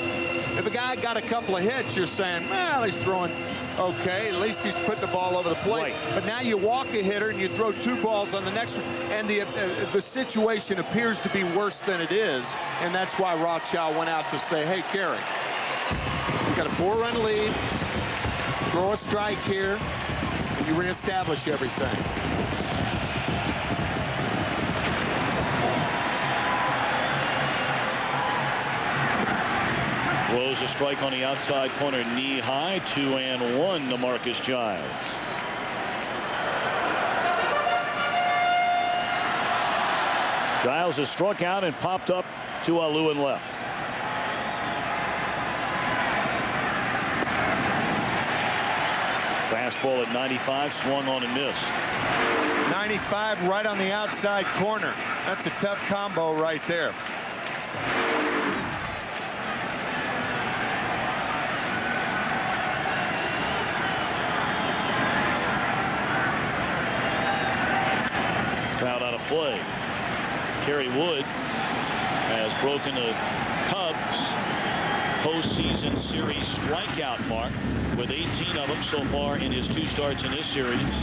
If a guy got a couple of hits, you're saying, well, he's throwing okay. At least he's putting the ball over the plate. Right. But now you walk a hitter and you throw 2 balls on the next one, and the situation appears to be worse than it is. And that's why Rothschild went out to say, hey, Kerry, you got a 4-run lead. Throw a strike here, and you reestablish everything. Throws a strike on the outside corner, knee high, 2-1 to Marcus Giles. Giles has struck out and popped up to Lewin left. Fastball at 95, swung on and missed. 95 right on the outside corner. That's a tough combo right there. Crowd out of play. Kerry Wood has broken the Cubs postseason series strikeout mark with 18 of them so far in his 2 starts in this series.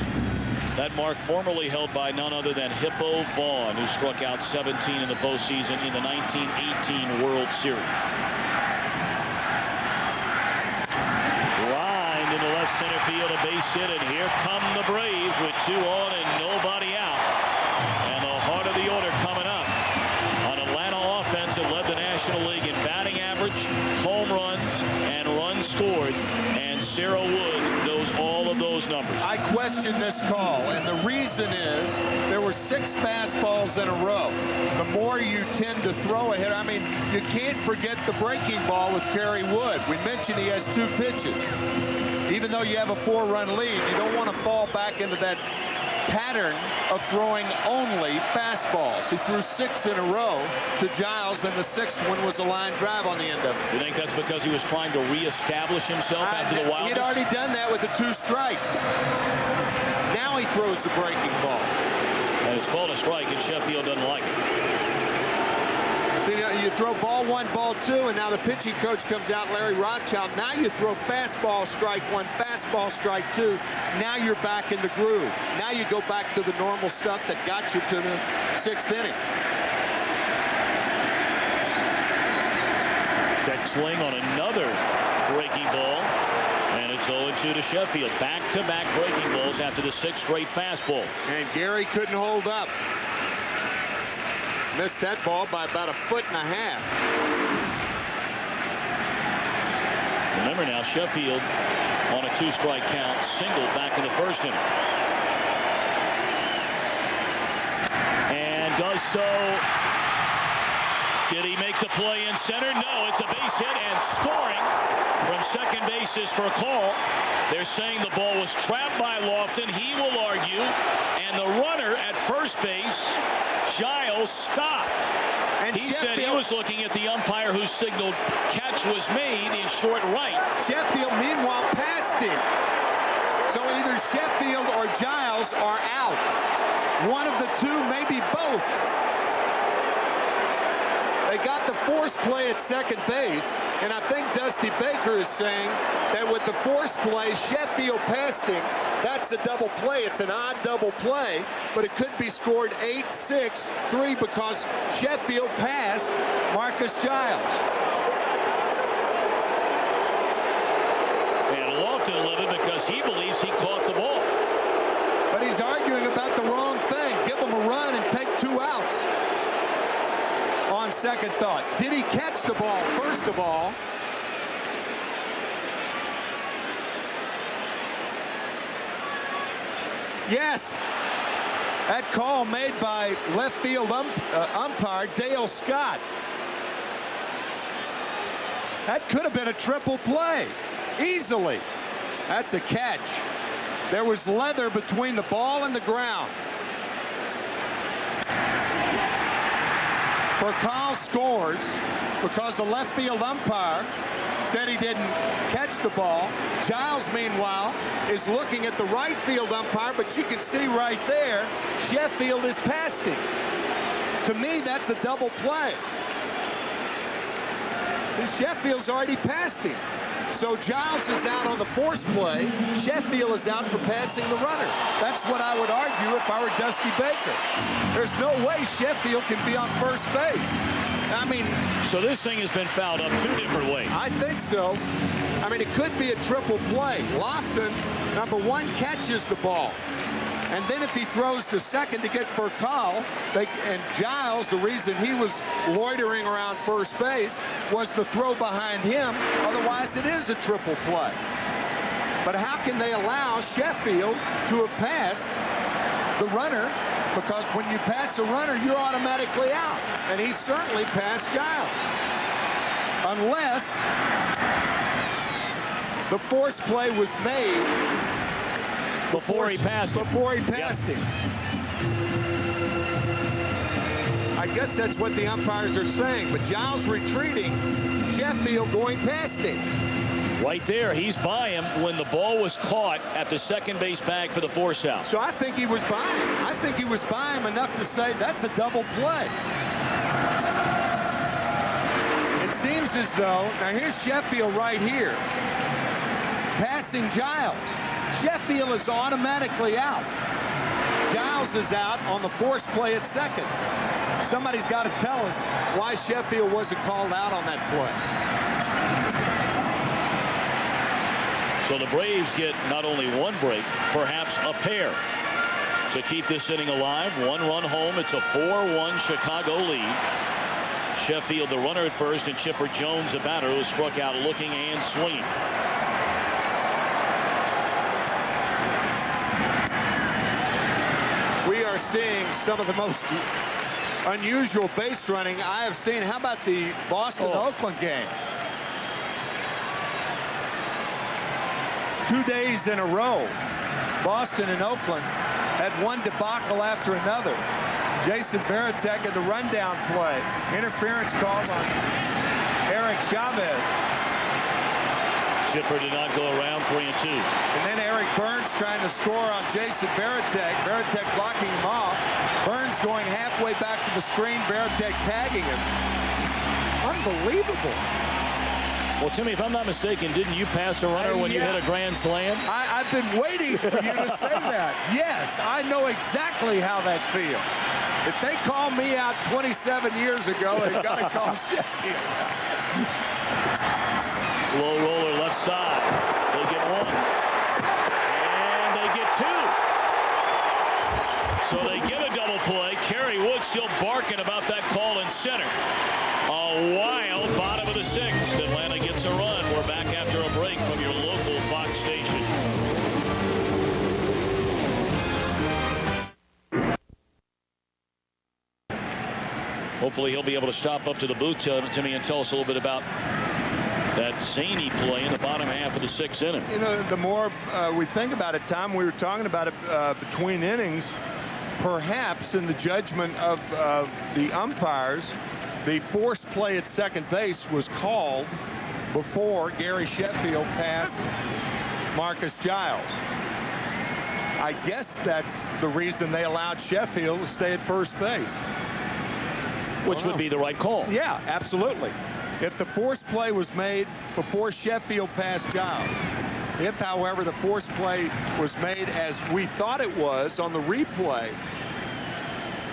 That mark formerly held by none other than Hippo Vaughn, who struck out 17 in the postseason in the 1918 World Series. Lined into left center field, a base hit, and here come the Braves with 2 on and nobody out. And the heart of the order coming up. An Atlanta offense that led the National League in batting average, home runs, and runs scored. And Sarah Wood knows all of those numbers. I question this call, and the reason is there were 6 fastballs in a row. The more you tend to throw a hit, I mean, you can't forget the breaking ball with Kerry Wood. We mentioned he has 2 pitches. Even though you have a 4-run lead, you don't want to fall back into that pattern of throwing only fastballs. He threw 6 in a row to Giles, and the 6th one was a line drive on the end of it. You think that's because he was trying to reestablish himself after the wildness? He'd already done that with the 2 strikes. Now he throws the breaking ball. And it's called a strike, and Sheffield doesn't like it. You throw ball 1, ball 2, and now the pitching coach comes out, Larry Rothschild. Now you throw fastball, strike 1, fastball, strike 2. Now you're back in the groove. Now you go back to the normal stuff that got you to the 6th inning. Check swing on another breaking ball. And it's 0-2 to Sheffield. Back-to-back breaking balls after the 6th straight fastball. And Gary couldn't hold up. Missed that ball by about 1.5 feet. Remember now, Sheffield on a 2-strike count, singled back in the 1st inning. And does so. Did he make the play in center? No, it's a base hit, and scoring from second base is for a call. They're saying the ball was trapped by Lofton. He will argue, and the runner at first base, Giles, stopped. And he said he was looking at the umpire who signaled catch was made in short right. Sheffield, meanwhile, passed him. So either Sheffield or Giles are out. One of the two, maybe both. They got the force play at second base, and I think Dusty Baker is saying that with the force play, Sheffield passed him. That's a double play. It's an odd double play, but it could be scored 8-6-3 because Sheffield passed Marcus Giles. And Lofton livid because he believes he caught the ball. But he's arguing about the wrong thing. Give him a run and take 2 outs. On second thought, did he catch the ball first of all? Yes. That call made by left field umpire Dale Scott. That could have been a triple play easily. That's a catch. There was leather between the ball and the ground. Furcal scores because the left field umpire said he didn't catch the ball. Giles, meanwhile, is looking at the right field umpire, but you can see right there, Sheffield is past him. To me, that's a double play. And Sheffield's already passed him. So Giles is out on the force play. Sheffield is out for passing the runner. That's what I would argue if I were Dusty Baker. There's no way Sheffield can be on first base. I mean, so this thing has been fouled up 2 different ways. I think so. I mean, it could be a triple play. Lofton, number 1, catches the ball. And then if he throws to second to get Furcal, and Giles, the reason he was loitering around first base was the throw behind him. Otherwise, it is a triple play. But how can they allow Sheffield to have passed the runner? Because when you pass a runner, you're automatically out. And he certainly passed Giles. Unless the force play was made before he passed him. I guess that's what the umpires are saying. But Giles retreating, Sheffield going past him. Right there, he's by him when the ball was caught at the second base bag for the force out. So I think he was by him. I think he was by him enough to say that's a double play. It seems as though, now here's Sheffield right here, passing Giles. Sheffield is automatically out. Giles is out on the force play at second. Somebody's got to tell us why Sheffield wasn't called out on that play. So the Braves get not only 1 break, perhaps a pair to keep this inning alive. 1 run home. It's a 4-1 Chicago lead. Sheffield, the runner at first, and Chipper Jones, a batter who struck out looking and swinging. We are seeing some of the most unusual base running I have seen. How about the Boston-Oakland game? 2 days in a row, Boston and Oakland had one debacle after another. Jason Varitek in the rundown play. Interference called on Eric Chavez. Chipper did not go around 3-2. And then Eric Burns trying to score on Jason Varitek. Varitek blocking him off. Burns going halfway back to the screen. Varitek tagging him. Unbelievable. Well, Timmy, if I'm not mistaken, didn't you pass a runner when you hit a grand slam? I've been waiting for you to say that. Yes, I know exactly how that feels. If they call me out 27 years ago, they've got to call Sheffield out. Slow roller left side. They get one. And they get two. So they get a double play. Kerry Wood still barking about that call in center. A wild bottom of the sixth. Atlanta gets a run. We're back after a break from your local Fox station. Hopefully he'll be able to stop up to the booth, Timmy, and tell us a little bit about that zany play in the bottom half of the sixth inning. You know, the more we think about it, Tom, we were talking about it between innings, perhaps in the judgment of the umpires, the forced play at second base was called before Gary Sheffield passed Marcus Giles. I guess that's the reason they allowed Sheffield to stay at first base. Which would be the right call. Yeah, absolutely. If the forced play was made before Sheffield passed Giles, if, however, the forced play was made as we thought it was on the replay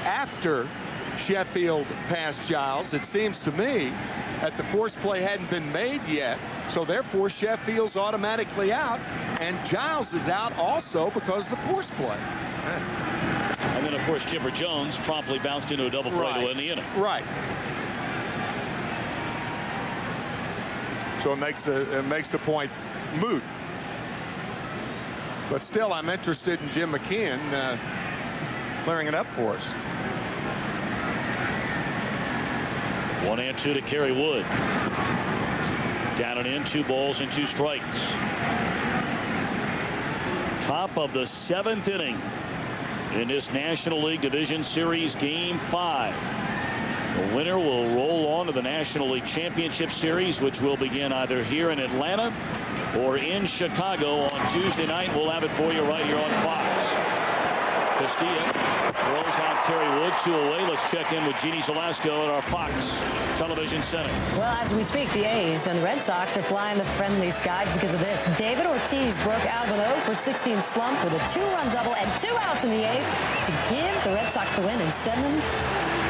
after Sheffield passed Giles, it seems to me that the forced play hadn't been made yet, so therefore Sheffield's automatically out, and Giles is out also because of the forced play. And then, of course, Chipper Jones promptly bounced into a double play to win the inning. Right. So it makes the point moot. But still, I'm interested in Jim McKeon clearing it up for us. 1-2 to Kerry Wood. Down and in, 2 balls and 2 strikes. Top of the 7th inning in this National League Division Series Game 5. The winner will roll on to the National League Championship Series, which will begin either here in Atlanta or in Chicago on Tuesday night. We'll have it for you right here on Fox. Castilla throws out Kerry Wood, 2 away. Let's check in with Jeannie Zelasco at our Fox Television Center. Well, as we speak, the A's and the Red Sox are flying the friendly skies because of this. David Ortiz broke out of an 0-for-16 slump with a 2-run double and 2 outs in the 8th to give the Red Sox the win and send them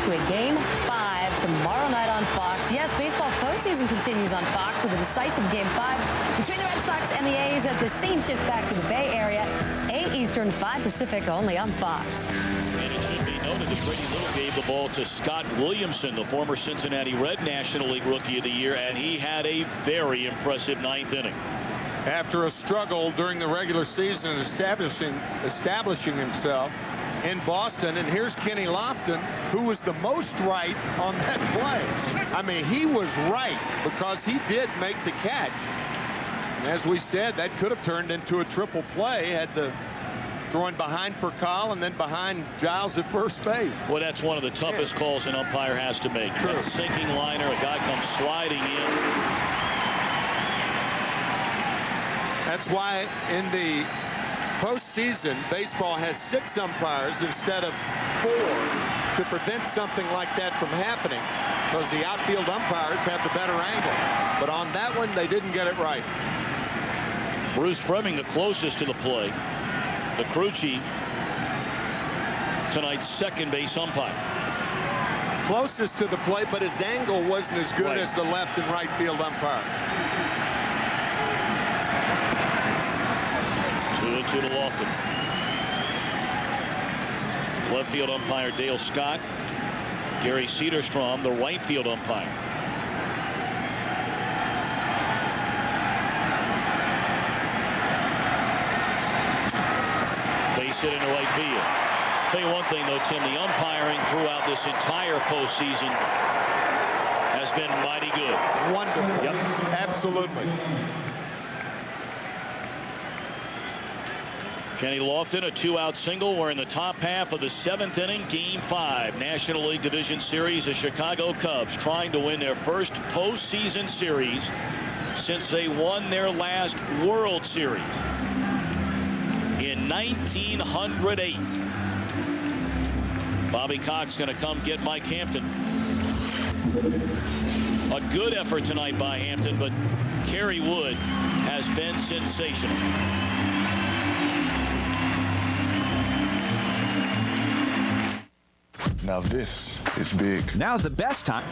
to a Game 5 tomorrow night on Fox. Yes, baseball's postseason continues on Fox with a decisive Game 5 between the Red Sox and the A's as the scene shifts back to the Bay Area. 8 Eastern, 5 Pacific, only on Fox. And it should be noted that Brady Little gave the ball to Scott Williamson, the former Cincinnati Red National League Rookie of the Year, and he had a very impressive 9th inning. After a struggle during the regular season establishing himself in Boston, and here's Kenny Lofton, who was the most right on that play. I mean, he was right because he did make the catch. And as we said, that could have turned into a triple play had the throwing behind for Kyle and then behind Giles at first base. Well, that's one of the toughest calls an umpire has to make. True. That sinking liner, a guy comes sliding in. That's why in the postseason, baseball has 6 umpires instead of 4 to prevent something like that from happening, because the outfield umpires have the better angle. But on that one, they didn't get it right. Bruce Fleming, the closest to the play, the crew chief, tonight's second base umpire. Closest to the play, but his angle wasn't as good as the left and right field umpires. 2-2 to Lofton. Left field umpire Dale Scott. Gary Cederstrom, the right field umpire. Base hit into right field. Tell you one thing, though, Tim, the umpiring throughout this entire postseason has been mighty good. Wonderful. Yep. Kenny Lofton, a 2-out single. We're in the top half of the 7th inning, Game 5, National League Division Series. The Chicago Cubs trying to win their first postseason series since they won their last World Series in 1908. Bobby Cox going to come get Mike Hampton. A good effort tonight by Hampton, but Kerry Wood has been sensational. Now this is big. Now's the best time.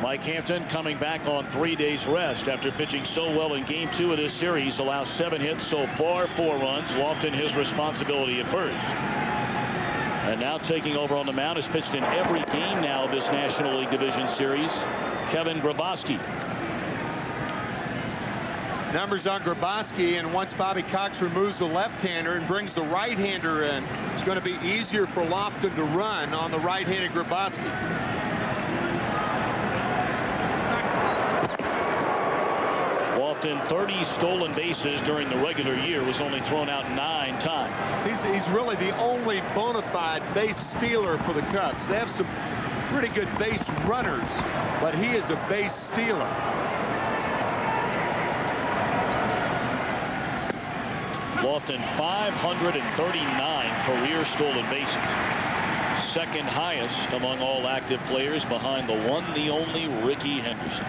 Mike Hampton coming back on 3 days rest after pitching so well in Game 2 of this series. Allows 7 hits so far, 4 runs. Lofton his responsibility at first. And now taking over on the mound, has pitched in every game now of this National League Division Series, Kevin Grabowski. Numbers on Grabowski, and once Bobby Cox removes the left-hander and brings the right-hander in, it's going to be easier for Lofton to run on the right-handed Grabowski. Lofton 30 stolen bases during the regular year, was only thrown out 9 times. He's really the only bona fide base stealer for the Cubs. They have some pretty good base runners, but he is a base stealer. Lofton 539 career stolen bases. Second highest among all active players behind the one, the only Rickey Henderson.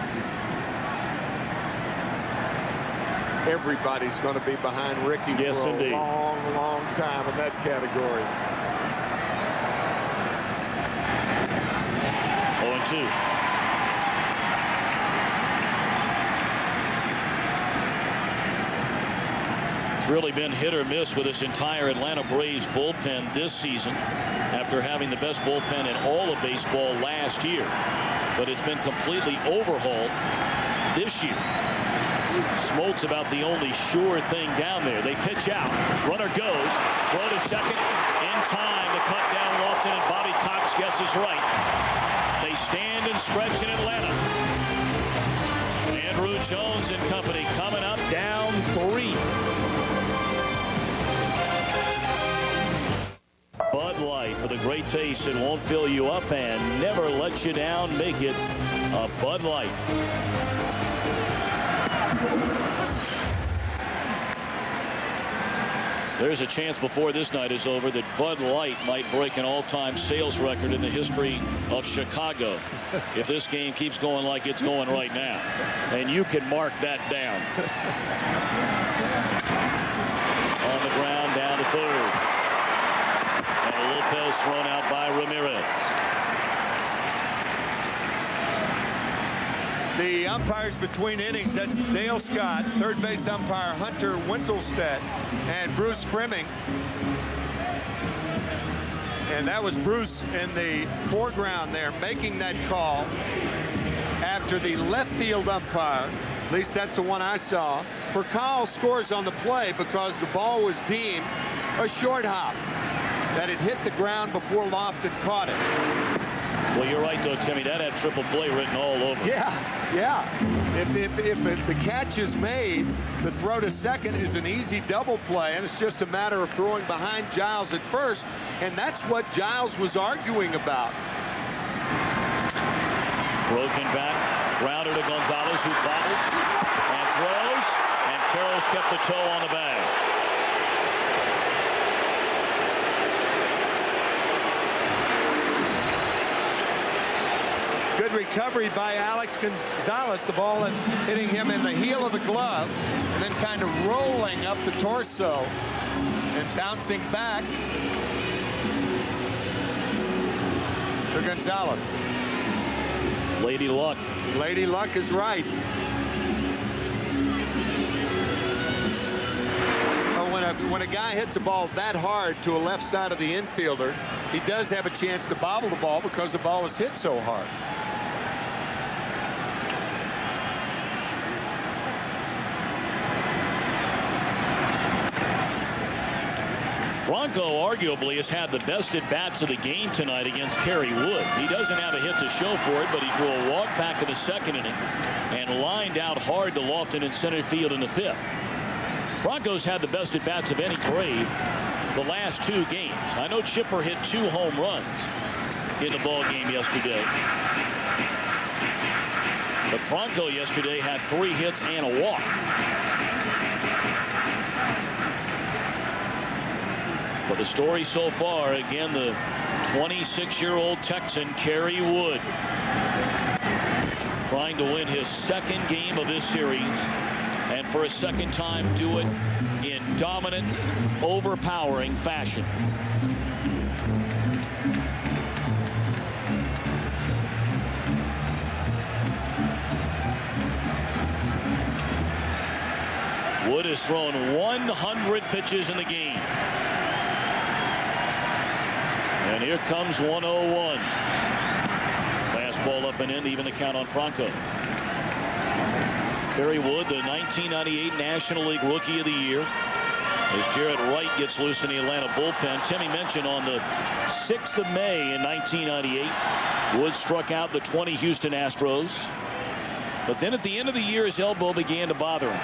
Everybody's going to be behind Rickey for a long, long time in that category. 0-2. It's really been hit or miss with this entire Atlanta Braves bullpen this season, after having the best bullpen in all of baseball last year. But it's been completely overhauled this year. Smolt's about the only sure thing down there. They pitch out. Runner goes. Throw to second. In time to cut down Lofton, and Bobby Cox guesses right. They stand and stretch in Atlanta. Andrew Jones and company coming up, down 3. Bud Light, for the great taste that won't fill you up and never let you down. Make it a Bud Light. There's a chance before this night is over that Bud Light might break an all-time sales record in the history of Chicago if this game keeps going like it's going right now. And you can mark that down. On the ground, down to third. And Lopez thrown out by Ramirez. The umpires between innings, that's Dale Scott, third base umpire Hunter Wintelstedt, and Bruce Fremming. And that was Bruce in the foreground there, making that call after the left field umpire, at least that's the one I saw, Percal scores on the play because the ball was deemed a short hop, that it hit the ground before Lofton caught it. Well, you're right, though, Timmy. That had triple play written all over. Yeah. If the catch is made, the throw to second is an easy double play, and it's just a matter of throwing behind Giles at first, and that's what Giles was arguing about. Broken back, grounder to Gonzalez, who bobbles and throws, and Carroll's kept the toe on the bag. Good recovery by Alex Gonzalez. The ball is hitting him in the heel of the glove and then kind of rolling up the torso and bouncing back to Gonzalez. Lady Luck. Lady Luck is right. When a guy hits a ball that hard to a left side of the infielder, he does have a chance to bobble the ball because the ball was hit so hard. Franco arguably has had the best at-bats of the game tonight against Kerry Wood. He doesn't have a hit to show for it, but he drew a walk back in the second inning and lined out hard to Lofton in center field in the 5th. Franco's had the best at-bats of any Brave, the last 2 games. I know Chipper hit 2 home runs in the ball game yesterday. But Franco yesterday had 3 hits and a walk. But the story so far, again, the 26-year-old Texan Kerry Wood trying to win his 2nd game of this series, and for a 2nd time do it in dominant, overpowering fashion. Wood has thrown 100 pitches in the game. And here comes 101. Fastball up and in, even the count on Franco. Kerry Wood, the 1998 National League Rookie of the Year, as Jarrett Wright gets loose in the Atlanta bullpen. Timmy mentioned on the 6th of May in 1998, Wood struck out the 20 Houston Astros. But then at the end of the year, his elbow began to bother him.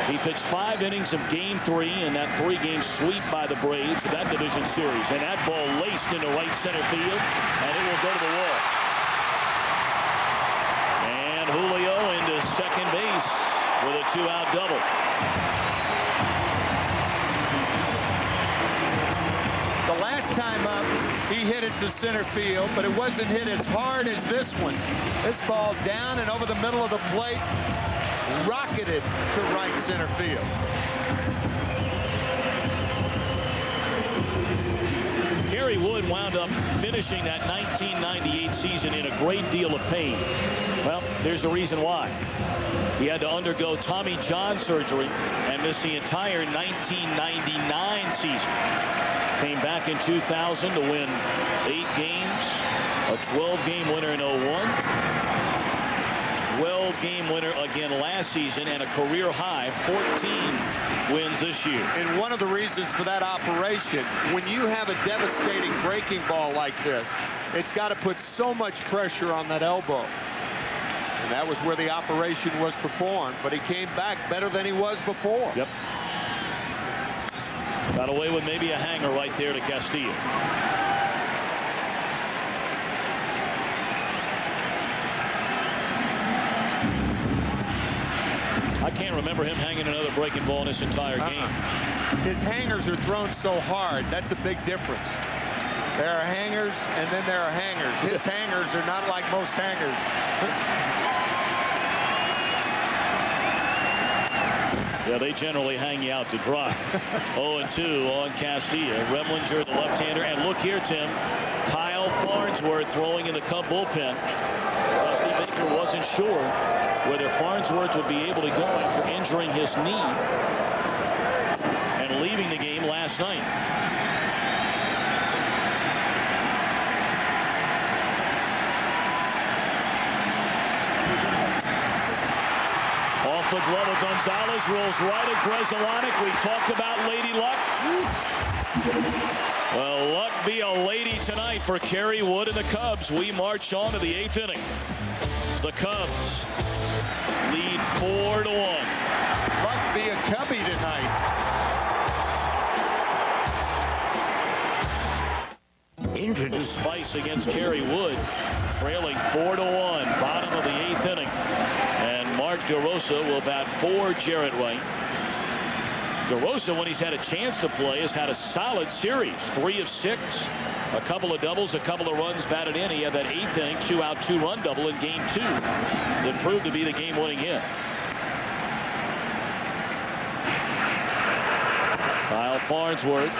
He pitched 5 innings of Game 3 in that 3-game sweep by the Braves for that division series. And that ball laced into right center field, and it will go to the wall. And Julio into second base with a 2-out double. The last time up, he hit it to center field, but it wasn't hit as hard as this one. This ball down and over the middle of the plate, rocketed to right center field. Kerry Wood wound up finishing that 1998 season in a great deal of pain. Well, there's a reason why. He had to undergo Tommy John surgery and miss the entire 1999 season. Came back in 2000 to win 8 games, a 12-game winner in 01. 12-game winner again last season, and a career high 14 wins this year. And one of the reasons for that operation, when you have a devastating breaking ball like this, it's got to put so much pressure on that elbow. And that was where the operation was performed, but he came back better than he was before. Yep. Got away with maybe a hanger right there to Castillo. I can't remember him hanging another breaking ball in this entire game. His hangers are thrown so hard. That's a big difference. There are hangers, and then there are hangers. His hangers are not like most hangers. Yeah, they generally hang you out to dry. 0-2 on Castillo. Remlinger, the left-hander. And look here, Tim. Kyle Farnsworth throwing in the Cub bullpen. Dusty Baker wasn't sure whether Farnsworth would be able to go after injuring his knee and leaving the game last night. Off the glove of Gonzalez, rolls right at Gonzalez. We talked about Lady Luck. Well, luck be a lady tonight for Kerry Wood and the Cubs. We march on to the 8th inning. The Cubs lead 4-1. Luck be a Cubby tonight. Introduce Spice against Kerry Wood, trailing 4-1, bottom of the 8th inning. And Mark DeRosa will bat for Jarrett Wright. DeRosa, when he's had a chance to play, has had a solid series. 3 of 6, a couple of doubles, a couple of runs batted in. He had that 8th inning 2-out 2-run double in game 2 that proved to be the game-winning hit. Kyle Farnsworth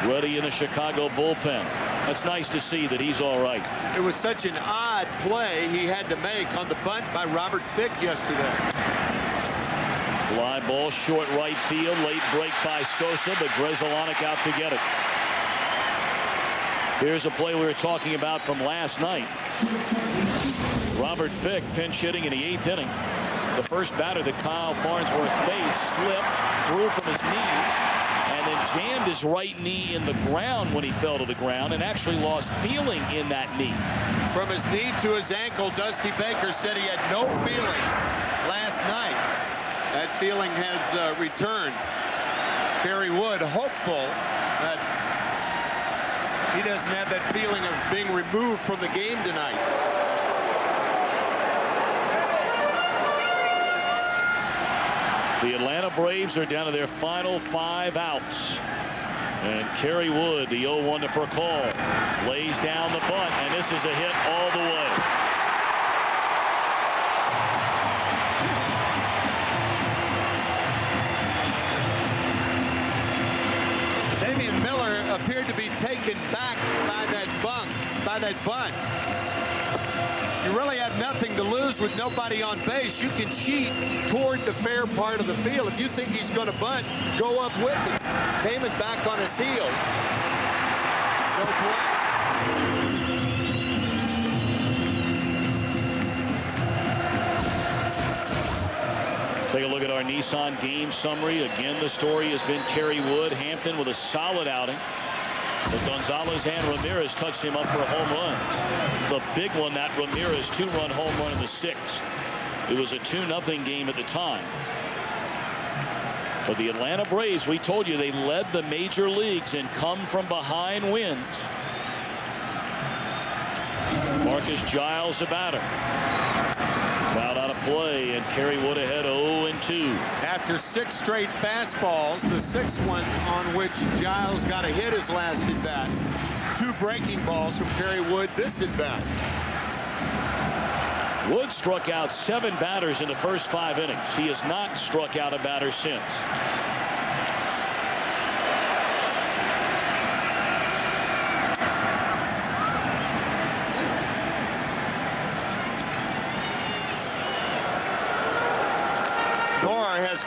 ready in the Chicago bullpen. That's nice to see that he's all right. It was such an odd play he had to make on the bunt by Robert Fick yesterday. Fly ball short right field. Late break by Sosa, but Gonzalez out to get it. Here's a play we were talking about from last night. Robert Fick pinch hitting in the 8th inning. The first batter that Kyle Farnsworth faced slipped, threw from his knees, and then jammed his right knee in the ground when he fell to the ground and actually lost feeling in that knee. From his knee to his ankle, Dusty Baker said he had no feeling last night. That feeling has returned. Kerry Wood hopeful that he doesn't have that feeling of being removed from the game tonight. The Atlanta Braves are down to their final 5 outs. And Kerry Wood, the 0-1 for a call, lays down the bunt, and this is a hit all the way. Damian Miller appeared to be taken back by that bunt. You really have nothing to lose with nobody on base. You can cheat toward the fair part of the field. If you think he's going to bunt, go up with it. Damon back on his heels. No play. Take a look at our Nissan game summary. Again, the story has been Kerry Wood. Hampton with a solid outing. But Gonzalez and Ramirez touched him up for home runs. The big one, that Ramirez 2-run home run in the 6th. It was a 2-0 game at the time. But the Atlanta Braves, we told you, they led the major leagues in come from behind wins. Marcus Giles, the batter. Fouled out of play, and Kerry Wood ahead 0-2. After 6 straight fastballs, the 6th one on which Giles got a hit his last at bat. 2 breaking balls from Kerry Wood this at bat. Wood struck out 7 batters in the first 5 innings. He has not struck out a batter since.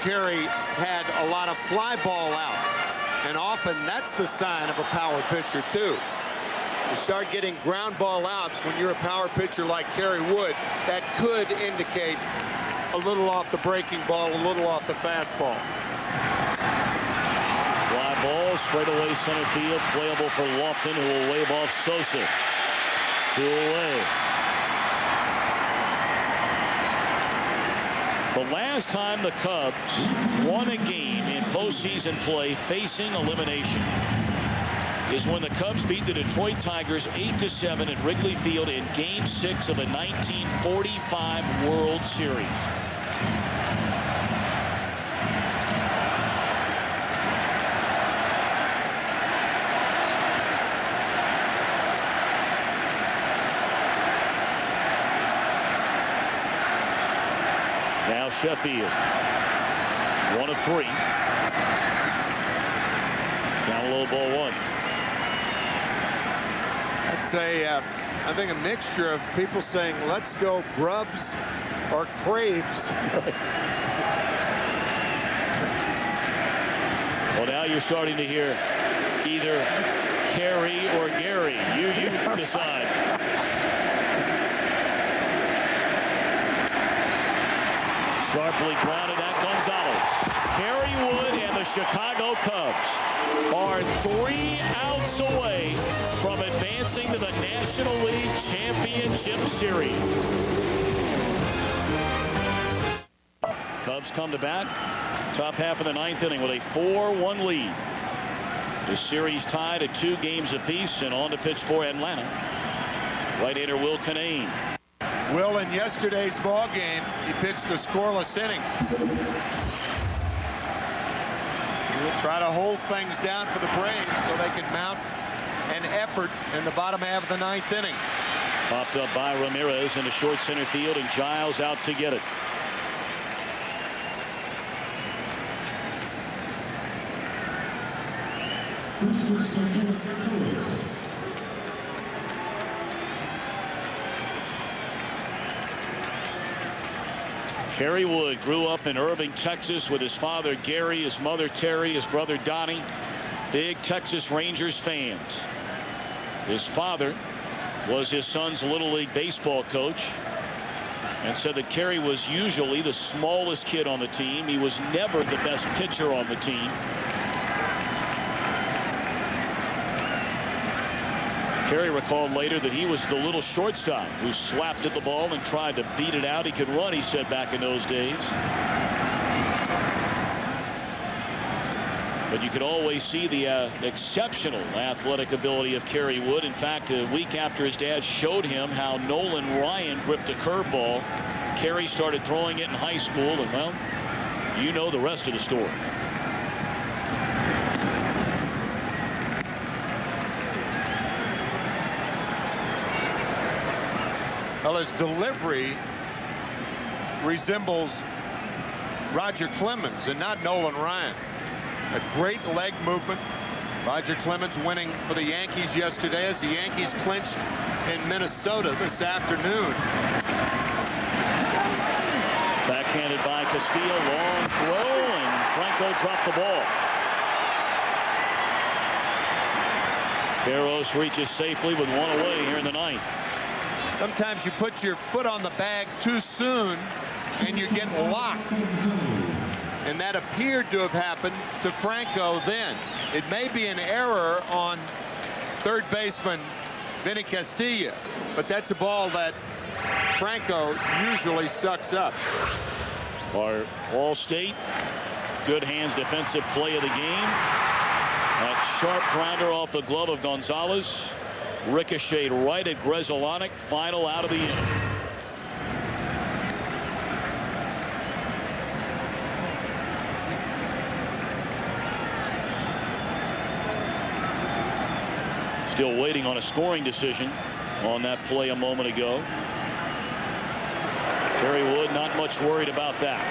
Kerry had a lot of fly ball outs, and often that's the sign of a power pitcher too. You start getting ground ball outs when you're a power pitcher like Kerry Wood. That could indicate a little off the breaking ball, a little off the fastball. Fly ball straight away center field, playable for Lofton, who will wave off Sosa. 2 away. The last time the Cubs won a game in postseason play facing elimination is when the Cubs beat the Detroit Tigers 8-7 at Wrigley Field in Game 6 of the 1945 World Series. Now Sheffield, 1 of 3. Down low, ball 1. That's I think a mixture of people saying, let's go Brubs or Craves. Well, now you're starting to hear either Kerry or Gary. You decide. Sharply grounded at Gonzalez. Kerry Wood and the Chicago Cubs are 3 outs away from advancing to the National League Championship Series. Cubs come to bat. Top half of the 9th inning with a 4-1 lead. The series tied at 2 games apiece, and on to pitch for Atlanta. Right-hander Will Kinane. Will, in yesterday's ball game, he pitched a scoreless inning. He will try to hold things down for the Braves so they can mount an effort in the bottom half of the 9th inning. Popped up by Ramirez in the short center field, and Giles out to get it. Kerry Wood grew up in Irving, Texas, with his father Gary, his mother Terry, his brother Donnie, big Texas Rangers fans. His father was his son's Little League baseball coach and said that Kerry was usually the smallest kid on the team. He was never the best pitcher on the team. Kerry recalled later that he was the little shortstop who slapped at the ball and tried to beat it out. He could run, he said, back in those days. But you could always see the exceptional athletic ability of Kerry Wood. In fact, a week after his dad showed him how Nolan Ryan gripped a curveball, Kerry started throwing it in high school, and well, you know the rest of the story. Well, his delivery resembles Roger Clemens and not Nolan Ryan. A great leg movement. Roger Clemens winning for the Yankees yesterday as the Yankees clinched in Minnesota this afternoon. Backhanded by Castillo, long throw, and Franco dropped the ball. Queiroz reaches safely with one away here in the ninth. Sometimes you put your foot on the bag too soon and you're getting locked. And that appeared to have happened to Franco then. It may be an error on third baseman Vinny Castilla, but that's a ball that Franco usually sucks up. Our All-State good hands defensive play of the game. That sharp grounder off the glove of Gonzalez. Ricocheted right at Grzelcyk. Final out of the inning. Still waiting on a scoring decision on that play a moment ago. Kerry Wood not much worried about that.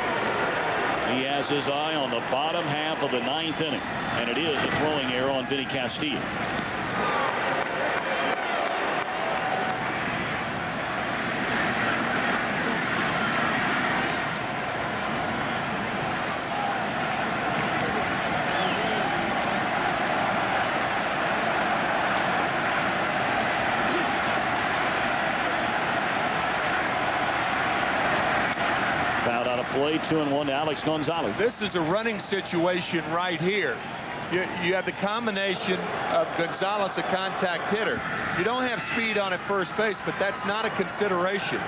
He has his eye on the bottom half of the ninth inning, and it is a throwing error on Vinny Castilla. Play 2-1 to Alex Gonzalez. This is a running situation right here. You have the combination of Gonzalez, a contact hitter. You don't have speed on at first base, but that's not a consideration.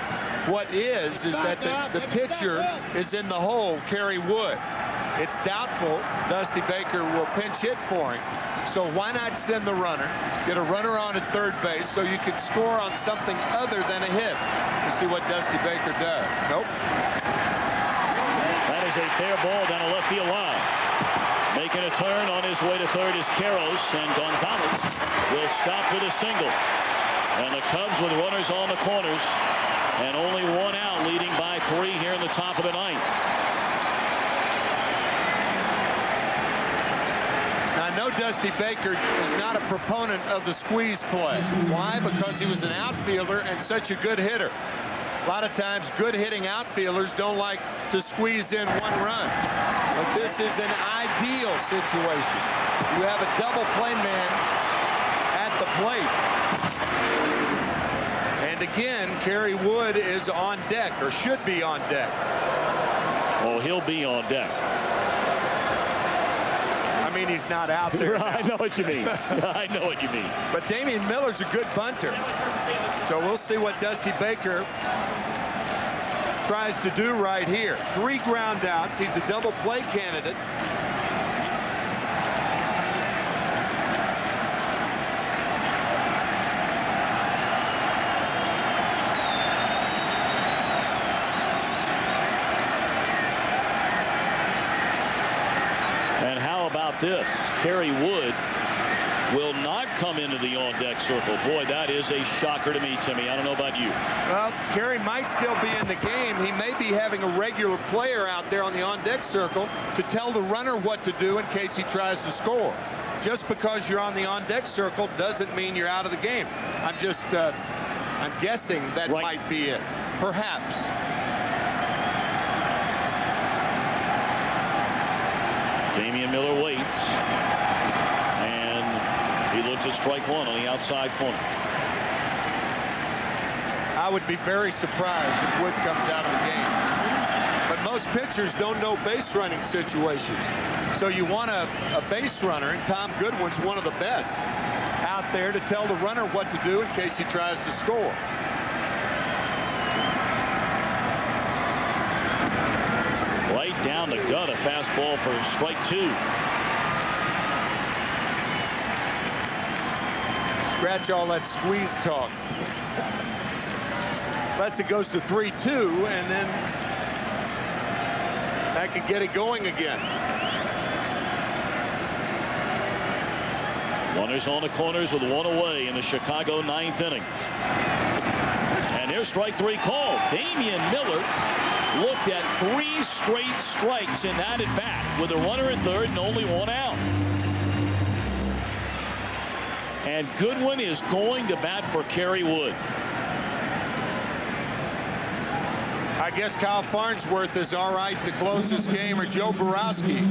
What is that the pitcher is in the hole, Kerry Wood. It's doubtful Dusty Baker will pinch hit for him. So why not send the runner, get a runner on at third base so you can score on something other than a hit? We'll see what Dusty Baker does. Nope. That is a fair ball down the left field line. Making a turn on his way to third is Queiroz, and Gonzalez will stop with a single. And the Cubs with runners on the corners and only one out, leading by 3 here in the top of the ninth. Now, I know Dusty Baker is not a proponent of the squeeze play. Why? Because he was an outfielder and such a good hitter. A lot of times good hitting outfielders don't like to squeeze in one run. But this is an ideal situation. You have a double play man at the plate. And again, Kerry Wood is on deck, or should be on deck. Oh, he'll be on deck. I mean, he's not out there. I know what you mean. I know what you mean. But Damian Miller's a good bunter. So we'll see what Dusty Baker tries to do right here. 3 ground outs. He's a double play candidate. And how about this? Kerry Wood will not come into the on-deck circle. Boy, that is a shocker to me, Timmy. I don't know about you. Well, Kerry might still be in the game. He may be having a regular player out there on the on-deck circle to tell the runner what to do in case he tries to score. Just because you're on the on-deck circle doesn't mean you're out of the game. I'm guessing that might be it. Perhaps. Damian Miller waits. He looks at strike one on the outside corner. I would be very surprised if Wood comes out of the game. But most pitchers don't know base running situations. So you want a base runner, and Tom Goodwin's one of the best out there to tell the runner what to do in case he tries to score. Right down the gut, a fastball for strike 2. Scratch all that squeeze talk. Unless it goes to 3-2, and then that could get it going again. Runners on the corners with one away in the Chicago 9th inning. And there's strike 3 called. Damian Miller looked at 3 straight strikes in that at bat with a runner at third and only 1 out. And Goodwin is going to bat for Kerry Wood. I guess Kyle Farnsworth is all right to close this game, or Joe Borowski.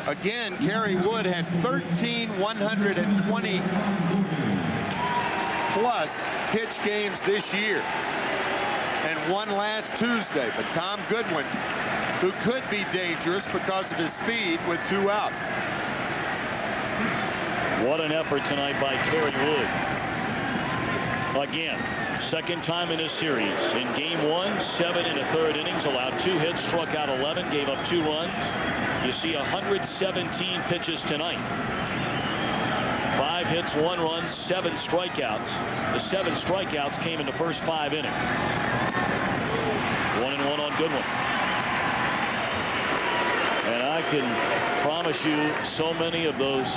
Again, Kerry Wood had 13 120-plus pitch games this year, and one last Tuesday. But Tom Goodwin, who could be dangerous because of his speed, with 2 out. What an effort tonight by Kerry Wood. Again, second time in this series. In game 1, 7 1/3 innings, allowed 2 hits, struck out 11, gave up 2 runs. You see 117 pitches tonight. 5 hits, 1 run, 7 strikeouts. The 7 strikeouts came in the first 5 innings. 1-1 on Goodwin. And I can promise you so many of those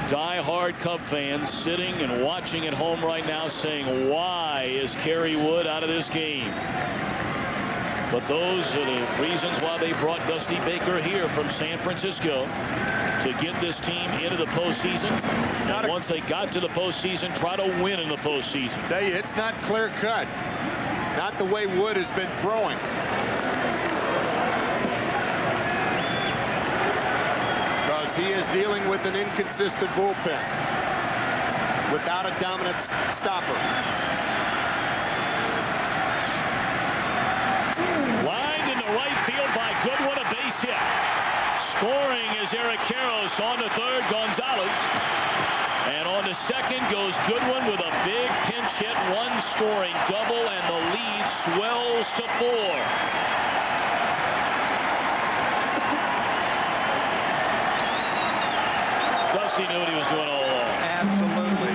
die-hard Cub fans sitting and watching at home right now saying, why is Kerry Wood out of this game? But those are the reasons why they brought Dusty Baker here from San Francisco to get this team into the postseason. And once they got to the postseason, try to win in the postseason. I tell you, it's not clear cut. Not the way Wood has been throwing. Because he is dealing with an inconsistent bullpen without a dominant stopper. Lined into right field by Goodwin, a base hit. Scoring is Eric Karros. On the third, Gonzalez. And on the second goes Goodwin with a big pinch hit, 1 scoring double, and the lead swells to 4. Dusty knew what he was doing all along. Absolutely.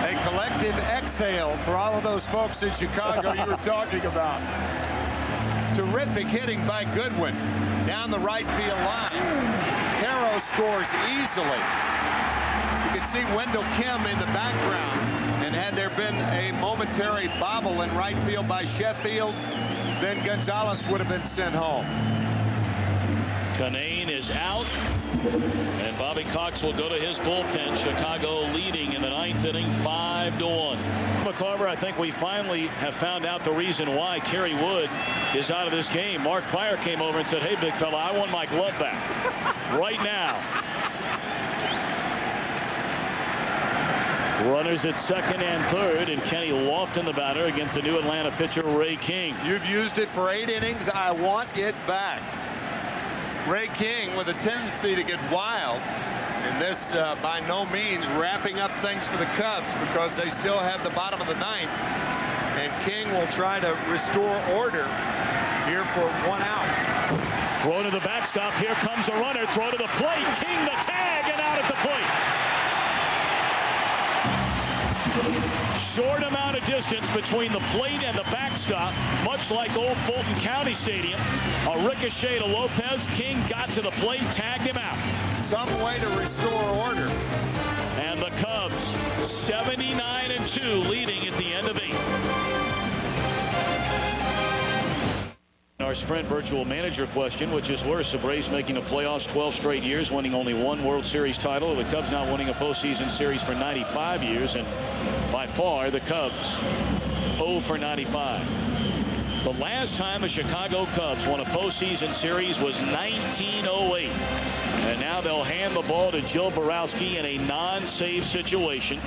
A collective exhale for all of those folks in Chicago you were talking about. Terrific hitting by Goodwin down the right field line. Karros scores easily. You can see Wendell Kim in the background. And had there been a momentary bobble in right field by Sheffield, then Gonzalez would have been sent home. Canane is out, and Bobby Cox will go to his bullpen. Chicago leading in the 9th inning, 5-1. McCarver, I think we finally have found out the reason why Kerry Wood is out of this game. Mark Pryor came over and said, hey, big fella, I want my glove back right now. Runners at second and third, and Kenny Lofton, the batter, against the new Atlanta pitcher Ray King. You've used it for 8 innings. I want it back. Ray King with a tendency to get wild, and this by no means wrapping up things for the Cubs, because they still have the bottom of the 9th, and King will try to restore order here for 1 out. Throw to the backstop. Here comes a runner. Throw to the plate. King the tag, and out at the plate. Short amount of distance between the plate and the backstop, much like old Fulton County Stadium. A ricochet to Lopez. King got to the plate, tagged him out. Some way to restore order. And the Cubs 79-2, leading at the end of 8. Our Sprint virtual manager question, which is worse, the Braves making the playoffs 12 straight years, winning only 1 World Series title, the Cubs not winning a postseason series for 95 years, and by far the Cubs 0 for 95. The last time the Chicago Cubs won a postseason series was 1908, and now they'll hand the ball to Joe Borowski in a non-save situation.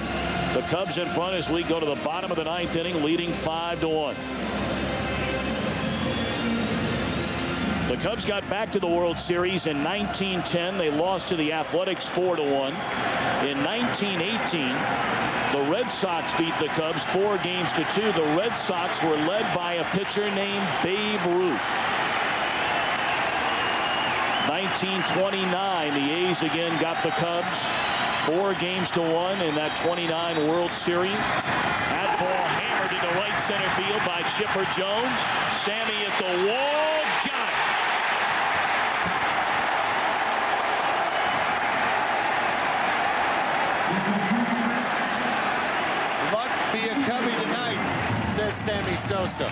The Cubs in front as we go to the bottom of the 9th inning, leading 5-1. The Cubs got back to the World Series in 1910. They lost to the Athletics 4-1. In 1918, the Red Sox beat the Cubs 4-2. The Red Sox were led by a pitcher named Babe Ruth. 1929, the A's again got the Cubs 4-1 in that 29 World Series. That ball hammered into right center field by Chipper Jones. Sammy at the wall, got it. Luck be a Cubby tonight, says Sammy Sosa.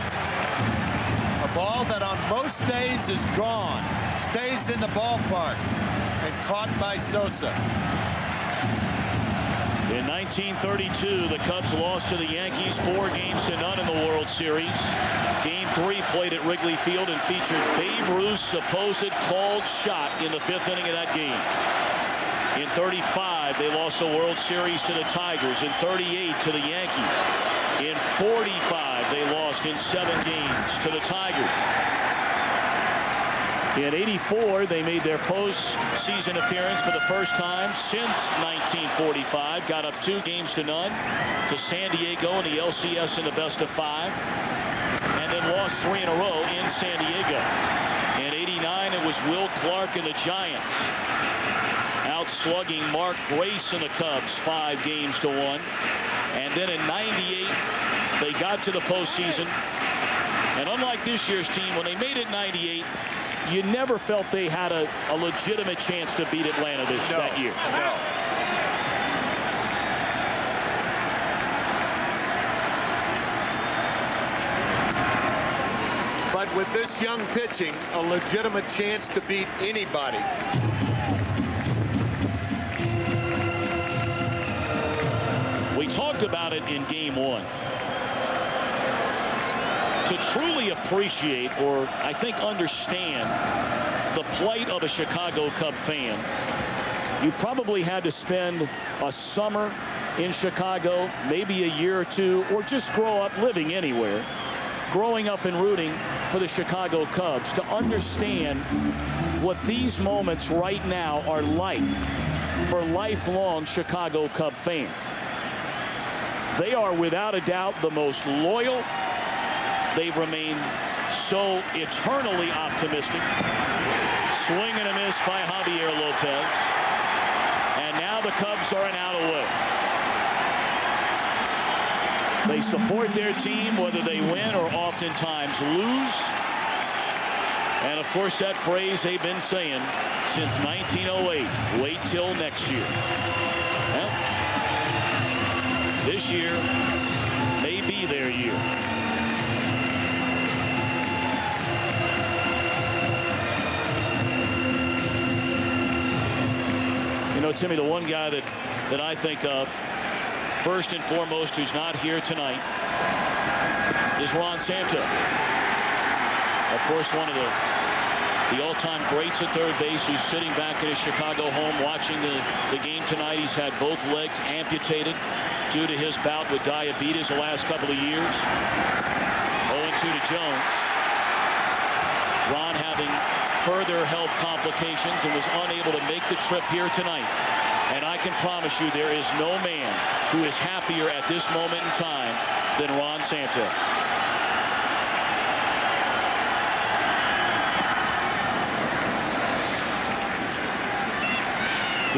A ball that on most days is gone, stays in the ballpark, and caught by Sosa. In 1932, the Cubs lost to the Yankees 4-0 in the World Series. Game 3 played at Wrigley Field and featured Babe Ruth's supposed called shot in the 5th inning of that game. In 35, they lost the World Series to the Tigers. In 38, to the Yankees. In 45, they lost in 7 games to the Tigers. In 84, they made their postseason appearance for the first time since 1945. Got up 2-0 to San Diego in the LCS in the best-of-5. And then lost 3 in a row in San Diego. In 89, it was Will Clark and the Giants out-slugging Mark Grace and the Cubs 5-1. And then in 98, they got to the postseason. And unlike this year's team, when they made it 98, you never felt they had a legitimate chance to beat Atlanta that year. No. But with this young pitching, a legitimate chance to beat anybody. We talked about it in Game 1. To truly appreciate, or I think understand, the plight of a Chicago Cub fan, you probably had to spend a summer in Chicago, maybe a year or two, or just grow up living anywhere, growing up and rooting for the Chicago Cubs to understand what these moments right now are like for lifelong Chicago Cub fans. They are without a doubt the most loyal. They've remained so eternally optimistic. Swing and a miss by Javier Lopez. And now the Cubs are an out away. They support their team whether they win or oftentimes lose. And of course that phrase they've been saying since 1908, wait till next year. Well, this year may be their year. You know, Timmy, the one guy that I think of first and foremost who's not here tonight is Ron Santo. Of course, one of the all-time greats at third base who's sitting back in his Chicago home watching the game tonight. He's had both legs amputated due to his bout with diabetes the last couple of years. 0-2 to Jones. Ron having further health complications and was unable to make the trip here tonight. And I can promise you there is no man who is happier at this moment in time than Ron Santo.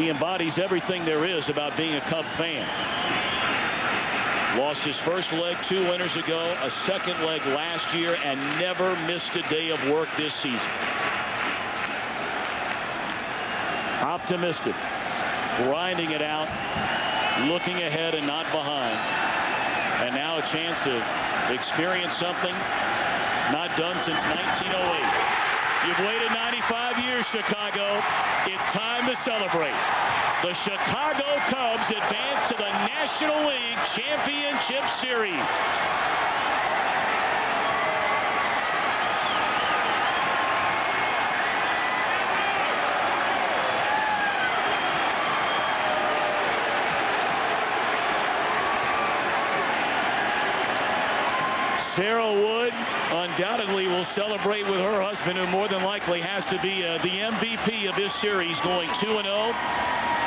He embodies everything there is about being a Cub fan. Lost his first leg 2 winters ago, a second leg last year, and never missed a day of work this season. Optimistic, grinding it out, looking ahead and not behind. And now a chance to experience something not done since 1908. You've waited 95 years, Chicago. It's time to celebrate. The Chicago Cubs advance to the National League Championship Series. Sarah Wood undoubtedly will celebrate with her husband, who more than likely has to be the MVP of this series, going 2-0.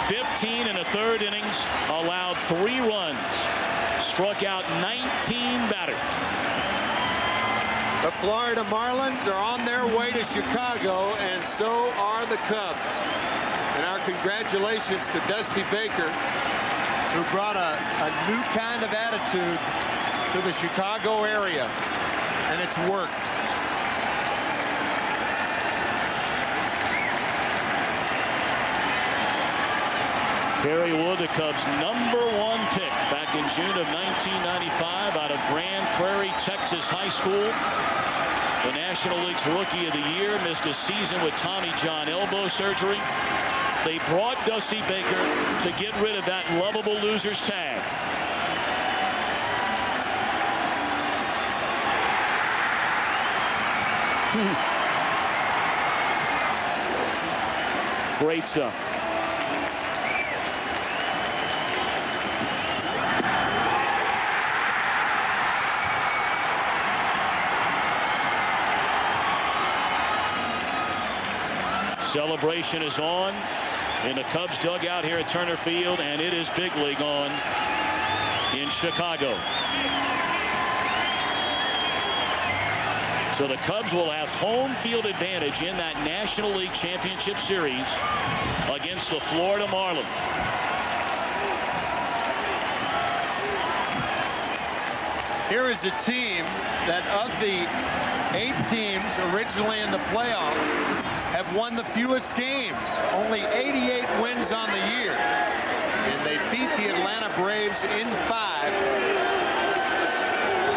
15 in the third innings, allowed 3 runs, struck out 19 batters. The Florida Marlins are on their way to Chicago, and so are the Cubs. And our congratulations to Dusty Baker, who brought a new kind of attitude to the Chicago area, and it's worked. Kerry Wood, the Cubs' #1 pick back in June of 1995 out of Grand Prairie, Texas High School. The National League's Rookie of the Year, missed a season with Tommy John elbow surgery. They brought Dusty Baker to get rid of that lovable loser's tag. Great stuff. Celebration is on in the Cubs dugout here at Turner Field, and it is big league on in Chicago. So the Cubs will have home field advantage in that National League Championship Series against the Florida Marlins. Here is a team that, of the 8 teams originally in the playoff, have won the fewest games. Only 88 wins on the year. And they beat the Atlanta Braves in 5.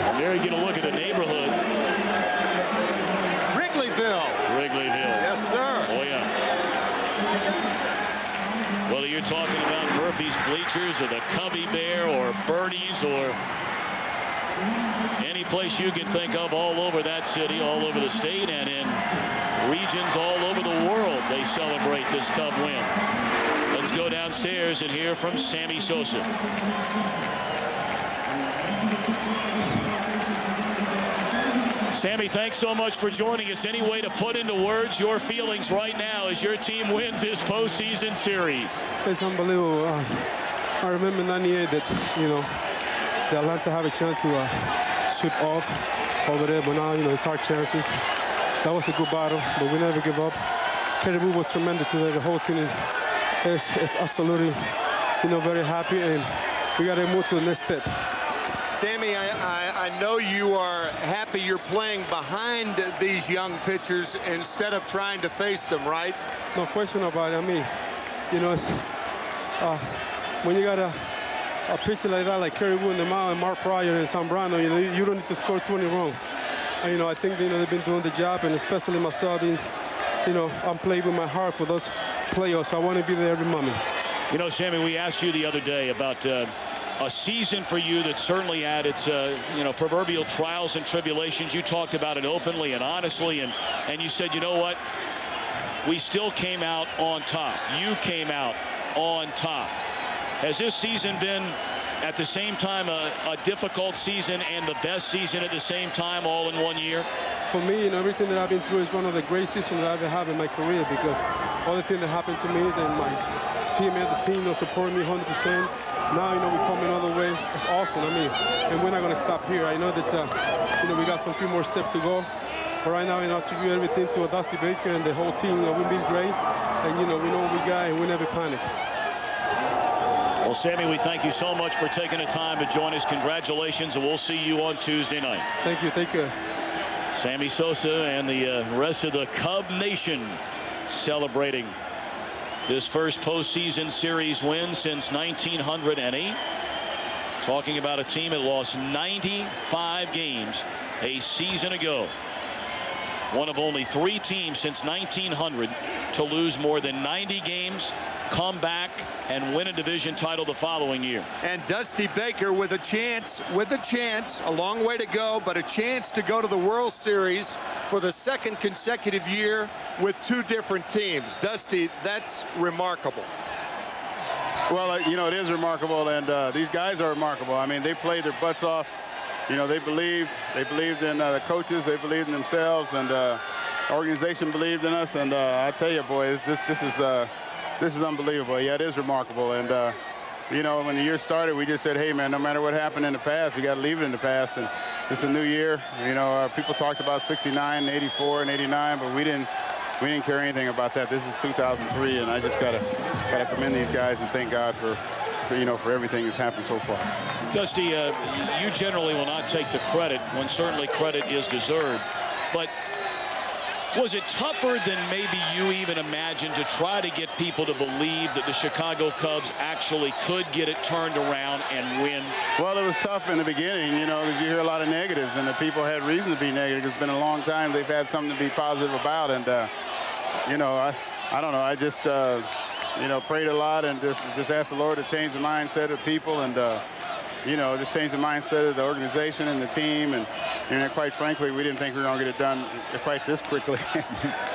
And there you get a look at the neighborhood. Wrigleyville. Yes, sir. Oh, yeah. Whether you're talking about Murphy's Bleachers or the Cubby Bear or Birdie's or any place you can think of all over that city, all over the state, and in regions all over the world, they celebrate this Cub win. Let's go downstairs and hear from Sammy Sosa. Sammy, thanks so much for joining us. Any way to put into words your feelings right now as your team wins this postseason series? It's unbelievable. I remember '98 that, the Atlanta have a chance to sweep off over there, but now, it's our chances. That was a good battle, but we never give up. Kerry Wood was tremendous today. The whole team is absolutely, very happy, and we got to move to the next step. Sammy, I know you are happy you're playing behind these young pitchers instead of trying to face them, right? No question about it. I mean, it's when you got a pitcher like that, like Kerry Wood in the mound, and Mark Pryor and Zambrano, you don't need to score 20 runs. I think they've been doing the job, and especially myself, I'm playing with my heart for those players, so I want to be there every moment. Sammy, we asked you the other day about a season for you that certainly had its, proverbial trials and tribulations. You talked about it openly and honestly, and you said, you know what? We still came out on top. You came out on top. Has this season been, at the same time, a difficult season and the best season at the same time, all in one year? For me, everything that I've been through is one of the great seasons that I've ever had in my career, because all the things that happened to me is that my teammates, the team, supported me 100%. Now, we're coming all the way. It's awesome. And we're not going to stop here. I know that, we got some few more steps to go. But right now, I attribute everything to Dusty Baker and the whole team. We've been great. And, we know what we got, and we never panic. Well, Sammy, we thank you so much for taking the time to join us. Congratulations, and we'll see you on Tuesday night. Thank you. Take care. Sammy Sosa and the rest of the Cub Nation celebrating this first postseason series win since 1908. Talking about a team that lost 95 games a season ago. One of only 3 teams since 1900 to lose more than 90 games, come back, and win a division title the following year. And Dusty Baker with a chance, a long way to go, but a chance to go to the World Series for the 2nd consecutive year with 2 different teams. Dusty, that's remarkable. Well, it is remarkable, and these guys are remarkable. They played their butts off you know, they believed in the coaches, they believed in themselves, and the organization believed in us. And I tell you, boys, this is unbelievable. Yeah, it is remarkable. And you know, when the year started, we just said, hey, man, no matter what happened in the past, we got to leave it in the past. And it's a new year. You know, people talked about 69, 84, and 89, but we didn't care anything about that. This is 2003, and I just gotta commend these guys and thank God for everything that's happened so far. Dusty, you generally will not take the credit when certainly credit is deserved, but was it tougher than maybe you even imagined to try to get people to believe that the Chicago Cubs actually could get it turned around and win? Well, it was tough in the beginning, you know, because you hear a lot of negatives, and the people had reason to be negative. It's been a long time they've had something to be positive about, and you know, I don't know. I just you know, prayed a lot and just asked the Lord to change the mindset of people, and you know, just change the mindset of the organization and the team. And quite frankly, we didn't think we were going to get it done quite this quickly.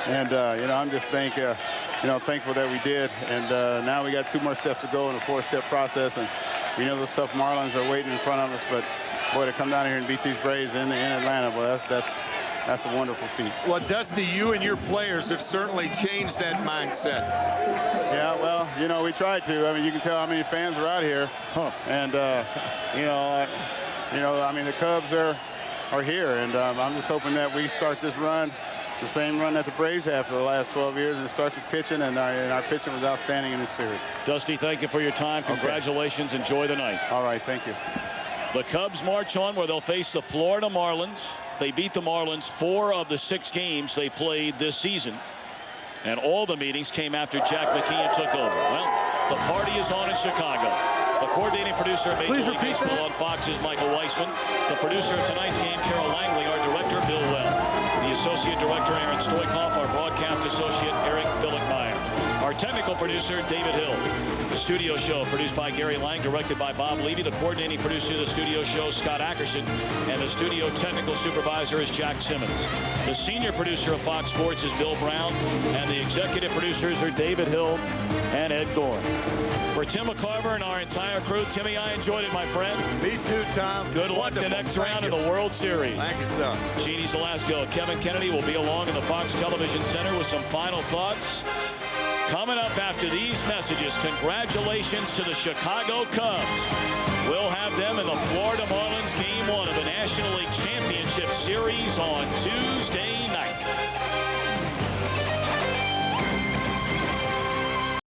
And you know, I'm just thankful that we did. And now we got 2 more steps to go in a 4-step process. And we know those tough Marlins are waiting in front of us. But boy, to come down here and beat these Braves in Atlanta, well, that's a wonderful feat. Well, Dusty, you and your players have certainly changed that mindset. Yeah, well, you know, we tried to. I mean, you can tell how many fans are out here. And you know, I mean, the Cubs are here, and I'm just hoping that we start this run, the same run that the Braves have for the last 12 years, and start the pitching, and our pitching was outstanding in this series. Dusty, thank you for your time. Congratulations. Okay. Enjoy the night. All right, thank you. The Cubs march on where they'll face the Florida Marlins. They beat the Marlins 4 of the 6 games they played this season. And all the meetings came after Jack McKeon took over. Well, the party is on in Chicago. The coordinating producer of Major League Baseball on Fox is Michael Weissman. The producer of tonight's game, Carol Langley. Our director, Bill Well. The associate director, Aaron Stoikoff. Our broadcast associate, Eric Billickmeyer. Our technical producer, David Hill. The studio show produced by Gary Lang, directed by Bob Levy. The coordinating producer of the studio show, Scott Ackerson. And the studio technical supervisor is Jack Simmons. The senior producer of Fox Sports is Bill Brown. And the executive producers are David Hill and Ed Gore. For Tim McCarver and our entire crew, Timmy, I enjoyed it, my friend. Me too, Tom. Good luck the next round of the World Series. Thank you, sir. Jeannie Zelasco, Kevin Kennedy will be along in the Fox Television Center with some final thoughts. Coming up after these messages, congratulations to the Chicago Cubs. We'll have them in the Florida Marlins Game 1 of the National League Championship Series on Tuesday.